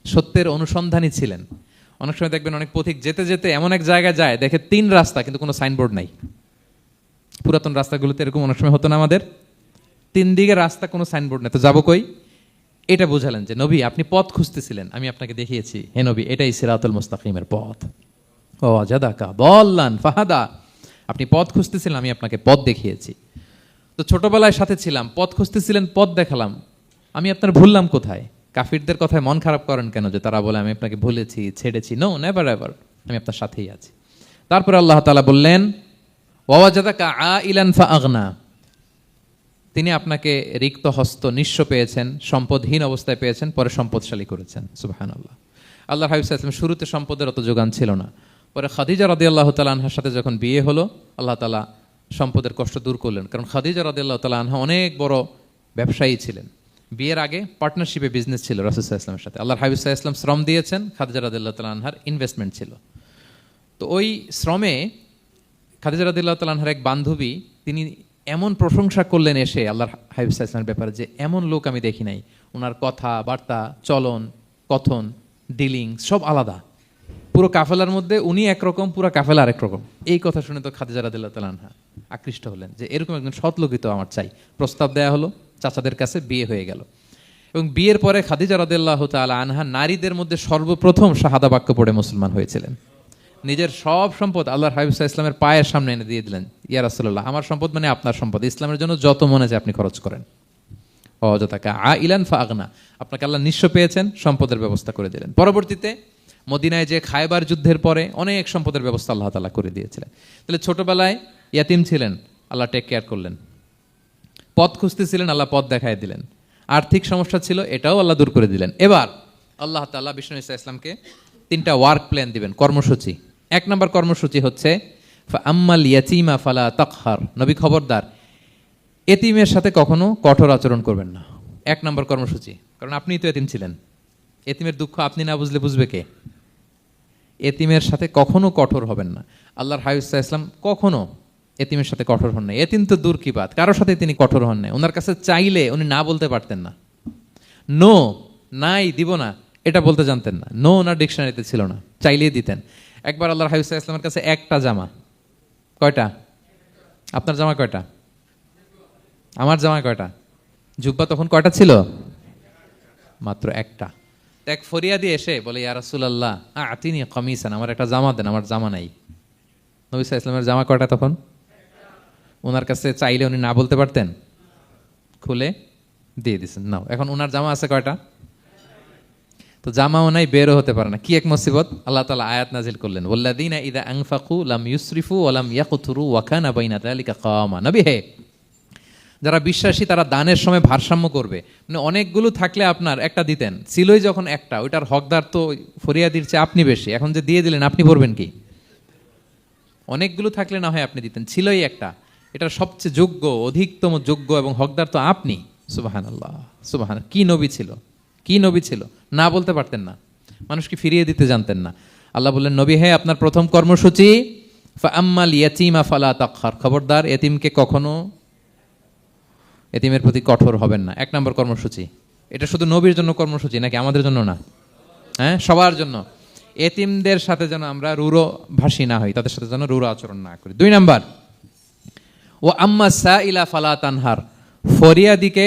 S1: সত্যের অনুসন্ধানী ছিলেন। অনেক সময় দেখবেন অনেক পথিক যেতে যেতে এমন এক জায়গায় যায়, দেখে 3 রাস্তা কিন্তু কোনো সাইনবোর্ড নাই। পুরাতন রাস্তাগুলোতে এরকম অনেক সময় হতো না আমাদের, 3 দিকে রাস্তা, কোনো সাইনবোর্ড নেই, তো যাবো কই? এটা বুঝালেন যে নবী আপনি পথ খুঁজতেছিলেন, আমি আপনাকে দেখিয়েছি, হে নবী এটাই সিরাতুল মুস্তাকিমের পথ। ওয়াজাদাকা দাল্লান ফাহাদা, আপনি পথ খুঁজতেছিলেন, আমি আপনাকে পথ দেখিয়েছি। তো ছোটবেলায় সাথে ছিলাম, পথ খুঁজতেছিলেন, পথ দেখালাম, আমি আপনার ভুললাম কোথায়? কাফিরদের কথায় মন খারাপ করেন কেন যে তারা বলে আমি আপনাকে ভুলেছি, ছেড়েছি? নো, নেভার এভার, আমি আপনার সাথেই আছি। তারপরে আল্লাহ তাআলা বললেন, ওয়াওয়াজাদাকা আইলান ফাআগনা, তিনি আপনাকে রিক্ত হস্ত নিঃস্ব পেয়েছেন, সম্পদহীন অবস্থায় পেয়েছেন, পরে সম্পদশালী করেছেন। সুবহানাল্লাহ। আল্লাহর হাবিব সাল্লাল্লাহু আলাইহি ওয়াসাল্লাম শুরুতে সম্পদের অত যোগান ছিল না, পরে খাদিজা রাদিয়াল্লাহু তাআলা আনহার সাথে যখন বিয়ে হলো, আল্লাহ তাআলা সম্পদের কষ্ট দূর করলেন। কারণ খাদিজা রাদিয়াল্লাহু তাআলা আনহা অনেক বড় ব্যবসায়ী ছিলেন। বিয়ের আগে পার্টনারশিপে বিজনেস ছিল রাসূল সাল্লাল্লাহু আলাইহি ওয়াসাল্লামের সাথে। আল্লাহর হাবিব সাল্লাল্লাহু আলাইহি ওয়াসাল্লাম শ্রম দিয়েছেন, খাদিজা রাদিয়াল্লাহু তাআলা আনহার ইনভেস্টমেন্ট ছিল। তো ওই শ্রমে খাদিজা রাদিয়াল্লাহু তাআলা আনহার এক বান্ধবী, তিনি এমন প্রশংসা করলেন এসে আল্লাহর হাবিব সাল্লাল্লাহু আলাইহি ওয়াসাল্লামের ব্যাপারে যে এমন লোক আমি দেখি নাই, ওনার কথা বার্তা, চলন, কথন, ডিলিং সব আলাদা। পুরো কাফেলার মধ্যে উনি একরকম, পুরো কাফেলা আরেক রকম। এই কথা শুনে তো খাদিজা রাদিয়াল্লাহু তাআলা আনহা আকৃষ্ট হলেন যে এরকম একজন সৎ লোকই তো আমার চাই। প্রস্তাব দেয়া হলো, চাচাদের কাছে বিয়ে হয়ে গেল। এবং বিয়ের পরে খাদিজা রাদিয়াল্লাহু তাআলা আনহা নারীদের মধ্যে সর্বপ্রথম শাহাদা বাক্য পড়ে মুসলমান হয়েছিলেন। নিজের সব সম্পদ আল্লাহর হাবিব সাল্লাল্লাহু আলাইহি ওয়াসাল্লামের পায়ের সামনে এনে দিয়ে দিলেন, ইয়া রাসূলুল্লাহ, আমার সম্পদ মানে আপনার সম্পদ, ইসলামের জন্য যত মনে চায় আপনি খরচ করেন। ওয়াজাদাকা আইলান ফাআগনা, আপনাকে আল্লাহ নিঃস্ব পেয়েছেন, সম্পদের ব্যবস্থা করে দিলেন। পরবর্তীতে মদিনায় যে খায়বার যুদ্ধের পরে অনেক সম্পদের ব্যবস্থা আল্লাহ তাআলা করে দিয়েছিলেন। তাহলে ছোটবেলায় ইয়াতিম ছিলেন, আল্লাহ টেক কেয়ার করলেন। পথ খুঁজতেছিলেন, আল্লাহ পথ দেখায় দিলেন। আর্থিক সমস্যা ছিল, এটাও আল্লাহ দূর করে দিলেন। এবার আল্লাহ তাআলা বিষ্ণু ঈসা ইসলামকে 3টা ওয়ার্ক প্ল্যান দিবেন, কর্মসূচি। 1 নম্বর কর্মসূচি হচ্ছে ফাআম্মাল ইয়াতীমা ফালা তাকহার, নবী খবরদার এতিমের সাথে কখনো কঠোর আচরণ করবেন না। 1 নম্বর কর্মসূচি। কারণ আপনিই তো এতিম ছিলেন, এতিমের দুঃখ আপনি না বুঝলে বুঝবে কে? এতিমের সাথে কখনো কঠোর হবেন না। আল্লাহর হাবিব সাল্লাল্লাহু আলাইহি ওয়াসাল্লাম কখনো এতিমের সাথে কঠোর হন নাই। এতিম তো দূর কি বাত, কারোর সাথে তিনি কঠোর হন নাই। ওনার কাছে চাইলে উনি না বলতে পারতেন না। নো, নাই, দিব না, এটা বলতে জানতেন না। নো ওনার ডিকশনারিতে ছিল না, চাইলেই দিতেন। একবার আল্লাহর হাবিব সাল্লাল্লাহু আলাইহি ওয়াসাল্লামের কাছে একটা জামা, কয়টা? আপনার জামা কয়টা? আমার জামা কয়টা? জুব্বা তখন কয়টা ছিল? মাত্র একটা। এক ফরিয়াদি এসে বলে, ইয়া রাসূলুল্লাহ আতিনি কামিসান, আমার একটা জামা দেন, আমার জামা নাই। নবী সাল্লাল্লাহু আলাইহি ওয়াসাল্লামের জামা কয়টা তখন? ওনার কাছে চাইলে উনি না বলতে পারতেন, খুলে দিয়ে দিয়েছেন, নাও। এখন ওনার জামা আছে কয়টা? তো জামাও নাই, বেরও হতে পারে না। কি এক মুসিবত! আল্লাহ তাআলা আয়াত নাজিল করলেন, ওয়াল্লাযীনা ইযা আনফাকু লাম ইউসরিফু ওয়া লাম ইয়াকতুরু ওয়া কানা বাইনা যালিকা কাওয়ামা। নবী হে, যারা বিশ্বাসী তারা দানের সময় ভারসাম্য করবে। মানে অনেকগুলো থাকলে আপনার একটা দিতেন, ছিলই যখন একটা, ওইটার হকদার তো ফরিয়াদির চেয়ে আপনি বেশি। এখন যে দিয়ে দিলেন, আপনি পড়বেন কি? অনেকগুলো থাকলে না হয় আপনি দিতেন, ছিলই একটা, এটার সবচেয়ে যোগ্য, অধিকতম যোগ্য এবং হকদার তো আপনি। সুবহানাল্লাহ, সুবহান। কি নবী ছিল, কি নবী ছিল! না বলতে পারতেন না, মানুষকে ফিরিয়ে দিতে জানতেন না। আল্লাহ বললেন, নবী হে, আপনার প্রথম কর্মসূচি ফাআম্মাল ইয়াতীমা ফালা তাকহার, খবরদার এতিমকে কখনো, এতিমের প্রতি কঠোর হবেন না। 1 নম্বর কর্মসূচি। এটা শুধু নবীর জন্য কর্মসূচি নাকি আমাদের জন্য না? হ্যাঁ, সবার জন্য। এতিমদের সাথে যেন আমরা রূঢ় ভাষী না হই, তাদের সাথে যেন রূঢ় আচরণ না করি। 2 নম্বর, ও আম্মা সাইলা ফালা তানহার, ফরিয়াদিকে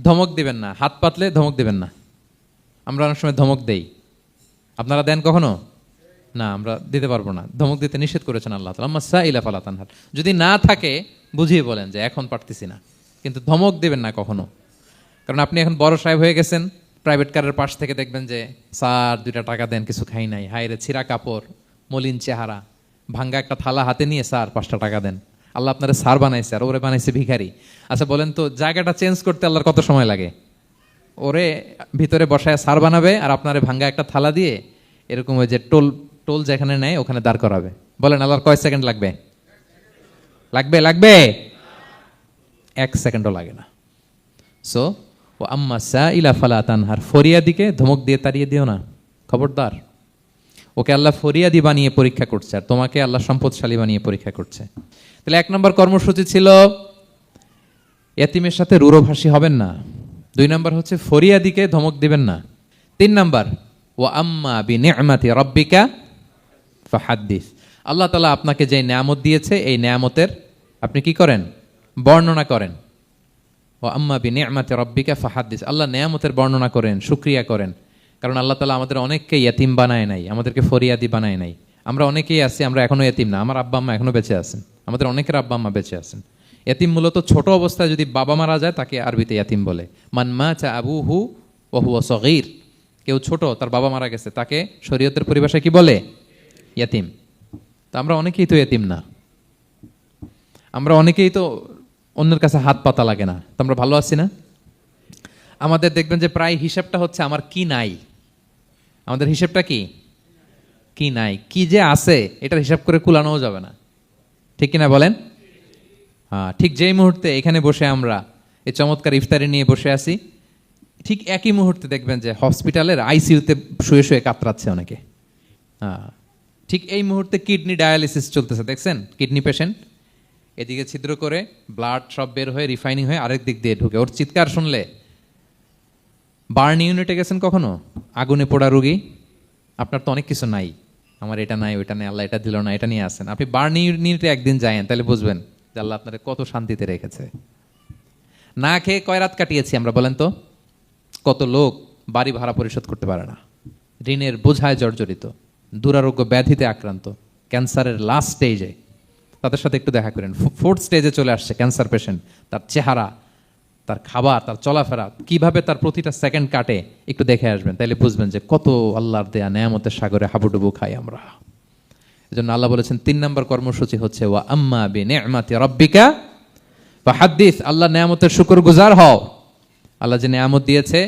S1: ধমক দিবেন না, হাত পাতলে ধমক দিবেন না। আমরা অনেক সময় ধমক দেই, আপনারা দেন কখনো? না, আমরা দিতে পারবো না, ধমক দিতে নিষেধ করেছেন আল্লাহ তাআলা। আম্মা সাইলা ফালা তানহার, যদি না থাকে বুঝিয়ে বলেন যে এখন পারতেছি না, কিন্তু ধমক দেবেন না কখনো। কারণ আপনি এখন বড় সাহেব হয়ে গেছেন, প্রাইভেট কারের পাশ থেকে দেখবেন যে স্যার 2টা টাকা দেন, কিছু খাই নাই, হায়রে ছিঁড়া কাপড়, মলিন চেহারা, ভাঙ্গা একটা থালা হাতে নিয়ে, স্যার 5টা টাকা দেন। আল্লাহ আপনারা স্যার বানাইছে আর ওরে বানাইছে ভিখারি। আচ্ছা বলেন তো, জায়গাটা চেঞ্জ করতে আল্লাহর কত সময় লাগে? ওরে ভিতরে বসায় স্যার বানাবে আর আপনারে ভাঙ্গা একটা থালা দিয়ে এরকম ওই যে টোল যেখানে নেয় ওখানে দাঁড় করাবে। বলেন আল্লাহর কয় সেকেন্ড লাগবে? লাগবে 1 সেকেন্ডও লাগে না। সো ও আম্মা সাইলা ফালা তানহার, ফরিয়াদিকে ধমক দিয়ে তাড়িয়ে দিও না, খবরদার। ওকে আল্লাহ ফরিয়াদি বানিয়ে পরীক্ষা করছে, আর তোমাকে আল্লাহ সম্পদশালী বানিয়ে পরীক্ষা করছে। তাহলে 1 নম্বর কর্মসূচি ছিল এতিমের সাথে রূঢ়ভাষী হবেন না। 2 নম্বর হচ্ছে ফরিয়াদিকে ধমক দিবেন না। 3 নম্বর, ওয়া আম্মা বিনিআমাতি রাব্বিকা ফাহাদ্দিস, আল্লাহ তাআলা আপনাকে যে নেয়ামত দিয়েছে এই নেয়ামতের আপনি কি করেন? বর্ণনা করেন। ওয়া আম্মা বিনিআমাতি রাব্বিকা ফাহাদ্দিস, আল্লাহ নেয়ামতের বর্ণনা করেন, শুকরিয়া করেন। কারণ আল্লাহ তাআলা আমাদের অনেককে ইতিম বানায় নাই, আমাদেরকে ফরিয়াদি বানায় নাই। আমরা অনেকেই আছি, আমরা এখনো ইতিম না, আমার আব্বা আম্মা এখনো বেঁচে আছেন, আমাদের অনেকের আব্বা আম্মা বেঁচে আছেন। ইতিম মূলত ছোট অবস্থায় যদি বাবা মারা যায় তাকে আরবিতে ইতিম বলে। মান মাতা আবুহু ওয়া হুয়া সগীর, কেউ ছোট, তার বাবা মারা গেছে, তাকে শরীয়তের পরিভাষায় কি বলে? ইতিম। তো আমরা অনেকেই তো ইতিম না। আমরা অনেকেই তো অন্যের কাছে হাত পাতা লাগে না, তো আমরা ভালো আছি না? আমাদের দেখবেন যে প্রায় হিসাবটা হচ্ছে আমার কি নাই। আমাদের হিসাবটা কি কি নাই, কি যে আছে এটার হিসাব করে কুলানোও যাবে না, ঠিক কিনা বলেন? হ্যাঁ, ঠিক যেই মুহূর্তে এখানে বসে আমরা এই চমৎকার ইফতারি নিয়ে বসে আছি, ঠিক একই মুহূর্তে দেখবেন যে হসপিটালের আইসিইউতে শুয়ে শুয়ে কাতরাচ্ছে অনেকে। হ্যাঁ, ঠিক এই মুহূর্তে কিডনি ডায়ালিসিস চলতেছে, দেখছেন? কিডনি পেশেন্ট এদিকে ছিদ্র করে ব্লাড সব বের হয়ে রিফাইনিং হয়ে আরেক দিক দিয়ে ঢুকে, ওর চিৎকার শুনলে। বার্ন ইউনিটে গেছেন কখনো? আগুনে পোড়া রুগী, আপনার তো অনেক কিছু নাই, আমার এটা নাই ওইটা নাই, আল্লাহ এটা দিল না, এটা নিয়ে আসেন। আপনি বার্ন ইউনিটে একদিন যায়েন, তাহলে বুঝবেন যে আল্লাহ আপনাদের কত শান্তিতে রেখেছে। না খেয়ে কয় রাত কাটিয়েছি আমরা বলেন তো? কত লোক বাড়ি ভাড়া পরিশোধ করতে পারে না, ঋণের বোঝায় জর্জরিত, দুরারোগ্য ব্যাধিতে আক্রান্ত, ক্যান্সারের লাস্ট স্টেজে। তাদের সাথে একটু দেখা করেন, ফোর্থ স্টেজে চলে আসছে ক্যান্সার পেশেন্ট। তার চেহারা, তার খাবার, তার চলাফেরা, কিভাবে তার প্রতিটা সেকেন্ড কাটে, একটু দেখে আসবেন, তাইলে বুঝবেন যে কত আল্লাহর দেয়া নেয়ামতের সাগরে হাবুডুবু খাই আমরা। এজন্য আল্লাহ বলেছেন 3 নম্বর কর্মসূচি হচ্ছে ওয়া আম্মা বিনি'মাতি রাব্বিকা ফাহাদ্দিস, আল্লাহ নেয়ামতের শুকরগুজার হও। আল্লাহ যে নেয়ামত দিয়েছে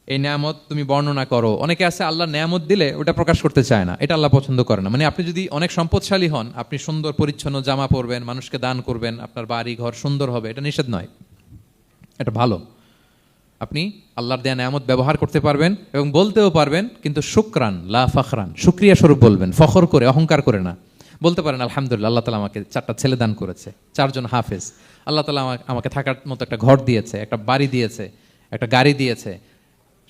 S1: এই নেয়ামত তুমি বর্ণনা করো। অনেকে আছে আল্লাহ নেয়ামত দিলে ওটা প্রকাশ করতে চায় না, এটা আল্লাহ পছন্দ করে না। মানে আপনি যদি অনেক সম্পদশালী হন, আপনি সুন্দর পরিচ্ছন্ন জামা পরবেন, মানুষকে দান করবেন, আপনার বাড়ি ঘর সুন্দর হবে, এটা নিষেধ নয়, এটা ভালো। আপনি আল্লাহর দেয়া নেয়ামত ব্যবহার করতে পারবেন এবং বলতেও পারবেন, কিন্তু শুকরান লা ফখরান, শুকরিয়া স্বরূপ বলবেন, ফখর করে, অহংকার করে না। বলতে পারেন আলহামদুলিল্লাহ, আল্লাহ তালা আমাকে 4টা ছেলে দান করেছে, 4 জন হাফেজ, আল্লাহ তালা আমাকে থাকার মতো একটা ঘর দিয়েছে, একটা বাড়ি দিয়েছে, একটা গাড়ি দিয়েছে,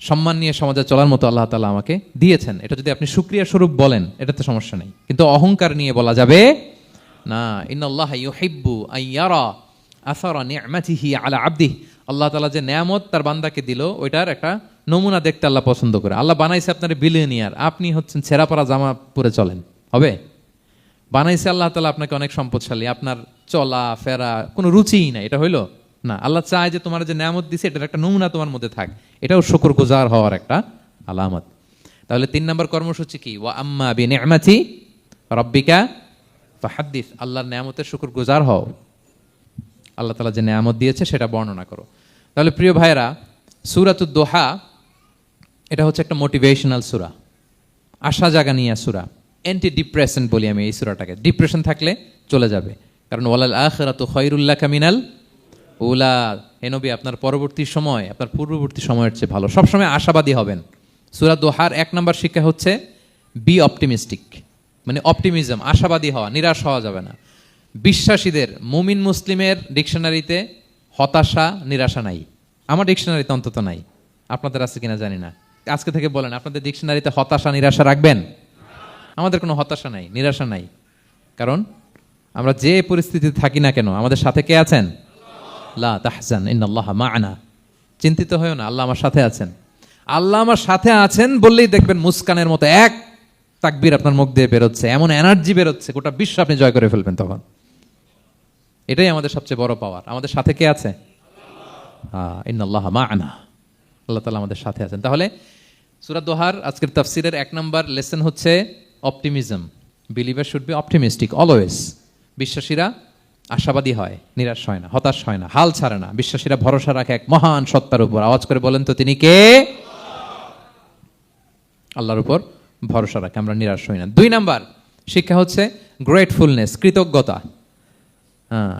S1: সম্মান নিয়ে সমাজে চলার মতো আল্লাহ তালা আমাকে দিয়েছেন। এটা যদি আপনি শুকরিয়া স্বরূপ বলেন, এটাতে সমস্যা নেই, কিন্তু অহংকার নিয়ে বলা যাবে না। ইন্নাল্লাহা ইউহিব্বু আইয়ারা আসারা নি'মাতিহি আলা আবদিহি, আল্লাহ তাআলা যে নেয়ামত তার বান্দাকে দিল ওইটার একটা নমুনা দেখতে আল্লাহ পছন্দ করে। আল্লাহ বানাইছে আপনার বিলিয়নিয়ার, আপনি হচ্ছেন ছেঁড়া পরা জামা পরে চলেন, হবে? বানাইছে আল্লাহ তাআলা আপনাকে অনেক সম্পদশালী, আপনার চলা ফেরা কোনো রুচিই নাই, এটা হইলো না। আল্লাহ চায় যে তোমার যে নেয়ামত দিছে এটার একটা নমুনা তোমার মধ্যে থাক, এটাও শুকরগুজার হওয়ার একটা আলামত। তাহলে 3 নম্বর কর্মসূচি কি? ওয়া আম্মা বিনি'মাতি রাব্বিকা ফাহাদ্দিস, আল্লাহর নেয়ামতের শুকরগুজার হও, আল্লাহ তাআলা যে নেয়ামত দিয়েছে সেটা বর্ণনা করো। তাহলে প্রিয় ভাইয়েরা, সূরাতুদ দোহা এটা হচ্ছে একটা মোটিভেশনাল সূরা, আশা জাগানিয়া সূরা, অ্যান্টি ডিপ্রেশন বলি আমি এই সূরাটাকে। ডিপ্রেশন থাকলে চলে যাবে, কারণ ওয়ালাল আখিরাতু খায়রুল লাকা মিনাল উলা, হে নবী আপনার পরবর্তী সময় আপনার পূর্ববর্তী সময়ের চেয়ে ভালো। সবসময় আশাবাদী হবেন। সূরা দোহার 1 নম্বর শিক্ষা হচ্ছে বি অপটিমিস্টিক, মানে অপটিমিজম, আশাবাদী হওয়া, নিরাশ হওয়া যাবে না। বিশ্বাসীদের, মুমিন মুসলিমের ডিকশনারিতে হতাশা নিরাশা নাই, আমার ডিকশনারিতে অন্তত নাই, আপনাদের আছে কিনা জানি না। আজকে থেকে বলেন আপনাদের ডিকশনারিতে হতাশা নিরাশা রাখবেন? আমাদের কোনো হতাশা নাই, নিরাশা নাই, কারণ আমরা যে পরিস্থিতিতে থাকি না কেন আমাদের সাথে কে আছেন? লা তাহজান ইন্নাল্লাহা মা'ানা, চিন্তিত হয়ো না, আল্লাহ আমার সাথে আছেন। আল্লাহ আমার সাথে আছেন বললেই দেখবেন মুস্কানের মতো এক তাকবীর আপনার মুখ দিয়ে বেরোচ্ছে, এমন এনার্জি বেরোচ্ছে, গোটা বিশ্ব আপনি জয় করে ফেলবেন তখন। এটাই আমাদের সবচেয়ে বড় পাওয়ার। আমাদের সাথে কে আছে? ইন্নাল্লাহা মা'ানা, আল্লাহ তাআলা আমাদের সাথে আছেন। তাহলে সূরা দোহার আজকের তাফসীরের 1 নম্বর লেসন হচ্ছে optimism. Believer should be optimistic always. বিশ্বাসীরা আশাবাদী হয়, নিরাশ হয় না, হতাশ হয় না, হাল ছাড়ে না। বিশ্বাসীরা ভরসা রাখে এক মহান সত্তার উপর। আওয়াজ করে বলেন তো তিনি কে? আল্লাহর উপর ভরসা রাখে, আমরা নিরাশ হই না। 2 নাম্বার শিক্ষা হচ্ছে গ্রেটফুলনেস, কৃতজ্ঞতা।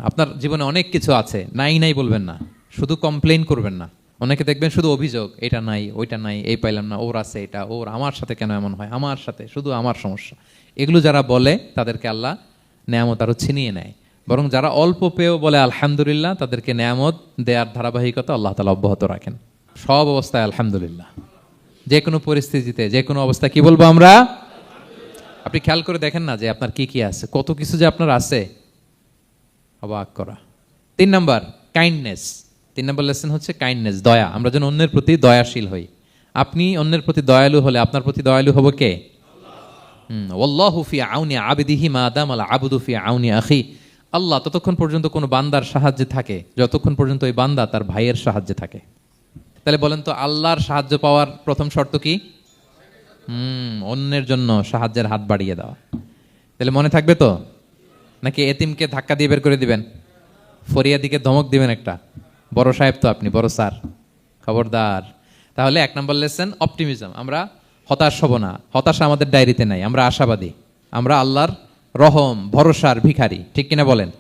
S1: আপনার জীবনে অনেক কিছু আছে, নাই নাই বলবেন না, শুধু কমপ্লেইন করবেন না। অনেকে দেখবেন শুধু অভিযোগ, এটা নাই ওইটা নাই, এই পাইলাম না, ওর আছে এটা, ওর, আমার সাথে কেন এমন হয়, আমার সাথে শুধু আমার সমস্যা। এগুলো যারা বলে তাদেরকে আল্লাহ নেয়ামত আরো ছিনিয়ে নেয়। বরং যারা অল্প পেয়েও বলে আলহামদুলিল্লাহ, তাদেরকে নেয়ামত দেওয়ার ধারাবাহিকতা আল্লাহ তাআলা অব্যাহত রাখেন। সব অবস্থায় আলহামদুলিল্লাহ, যে কোনো পরিস্থিতিতে, যে কোনো অবস্থায় কি বলবো আমরা? আপনি খেয়াল করে দেখেন না যে আপনার কি কি আছে, কত কিছু যে আপনার আছে, অবাক করা। 3 নাম্বার কাইন্ডনেস। 3 নম্বর লেসন হচ্ছে কাইন্ডনেস, দয়া। আমরা যেন অন্যের প্রতি দয়াশীল হই। আপনি অন্যের প্রতি দয়ালু হলে আপনার প্রতি দয়ালু হবো কে? ওয়াল্লাহু ফি আউনি আবদিহি মা দামাল আবদু ফি আউনি আখি। আল্লাহ ততক্ষণ পর্যন্ত কোনো বান্দার সাহায্যে থাকে যতক্ষণ পর্যন্ত ওই বান্দা তার ভাইয়ের সাহায্যে থাকে। তাহলে বলেন তো, আল্লাহর সাহায্য পাওয়ার প্রথম শর্ত কি? অন্যের জন্য সাহায্যের হাত বাড়িয়ে দেওয়া। তাহলে মনে থাকবে তো? নাকি এতিমকে ধাক্কা দিয়ে বের করে দিবেন? ফরিয়াদিকে ধমক দিবেন একটা? বড় সাহেব তো আপনি, বড় স্যার, খবরদার। তাহলে 1 নম্বর লেসন অপটিমিজম। আমরা হতাশ হব না, হতাশা আমাদের ডায়েরিতে নাই, আমরা আশাবাদী, আমরা আল্লাহর রহম ভরসার ভিখারি, ঠিক কিনা বলেন?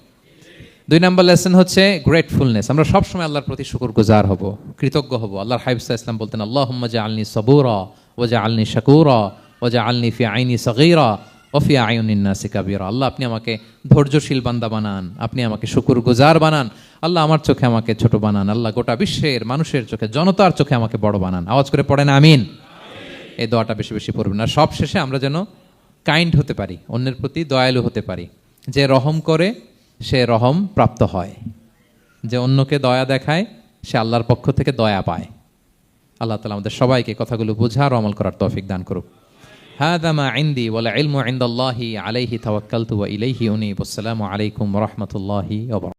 S1: 2 নম্বর লেসন হচ্ছে গ্রেটফুলনেস। আমরা সবসময় আল্লাহর প্রতি শুকরগুজার হব, কৃতজ্ঞ হব। আল্লাহর হাবিব সাল্লাল্লাহু আলাইহি ওয়াসাল্লাম বলতেন, আল্লাহুম্মা জাআলনি সাবুরা ওয়া জাআলনি শাকুরা ওয়া জাআলনি ফি আইনি সাগীরা ওয়া ফি আয়ুনিন নাসি কাবীরা। আল্লাহ, আপনি আমাকে ধৈর্যশীল বান্দা বানান, আপনি আমাকে শুকরগুজার বানান। আল্লাহ, আমার চোখে আমাকে ছোট বানান। আল্লাহ, গোটা বিশ্বের মানুষের চোখে, জনতার চোখে আমাকে বড় বানান। আওয়াজ করে পড়েন আমিন। এই দোয়াটা বেশি বেশি পড়বেন। আর সব শেষে আমরা যেন কাইন্ড হতে পারি, অন্যের প্রতি দয়ালু হতে পারি। যে রহম করে সে রহম প্রাপ্ত হয়, যে অন্যকে দয়া দেখায় সে আল্লাহর পক্ষ থেকে দয়া পায়। আল্লাহ তাআলা আমাদের সবাইকে কথাগুলো বোঝার ও আমল করার তৌফিক দান করুক। হাযা মা ইনদি ওয়াল ইলমু ইনদাল্লাহি আলাইহি তাওয়াক্কালতু ওয়া ইলাইহি উনীব। আসসালামু আলাইকুম ওয়া রাহমাতুল্লাহি ওয়া বারাকাতুহু।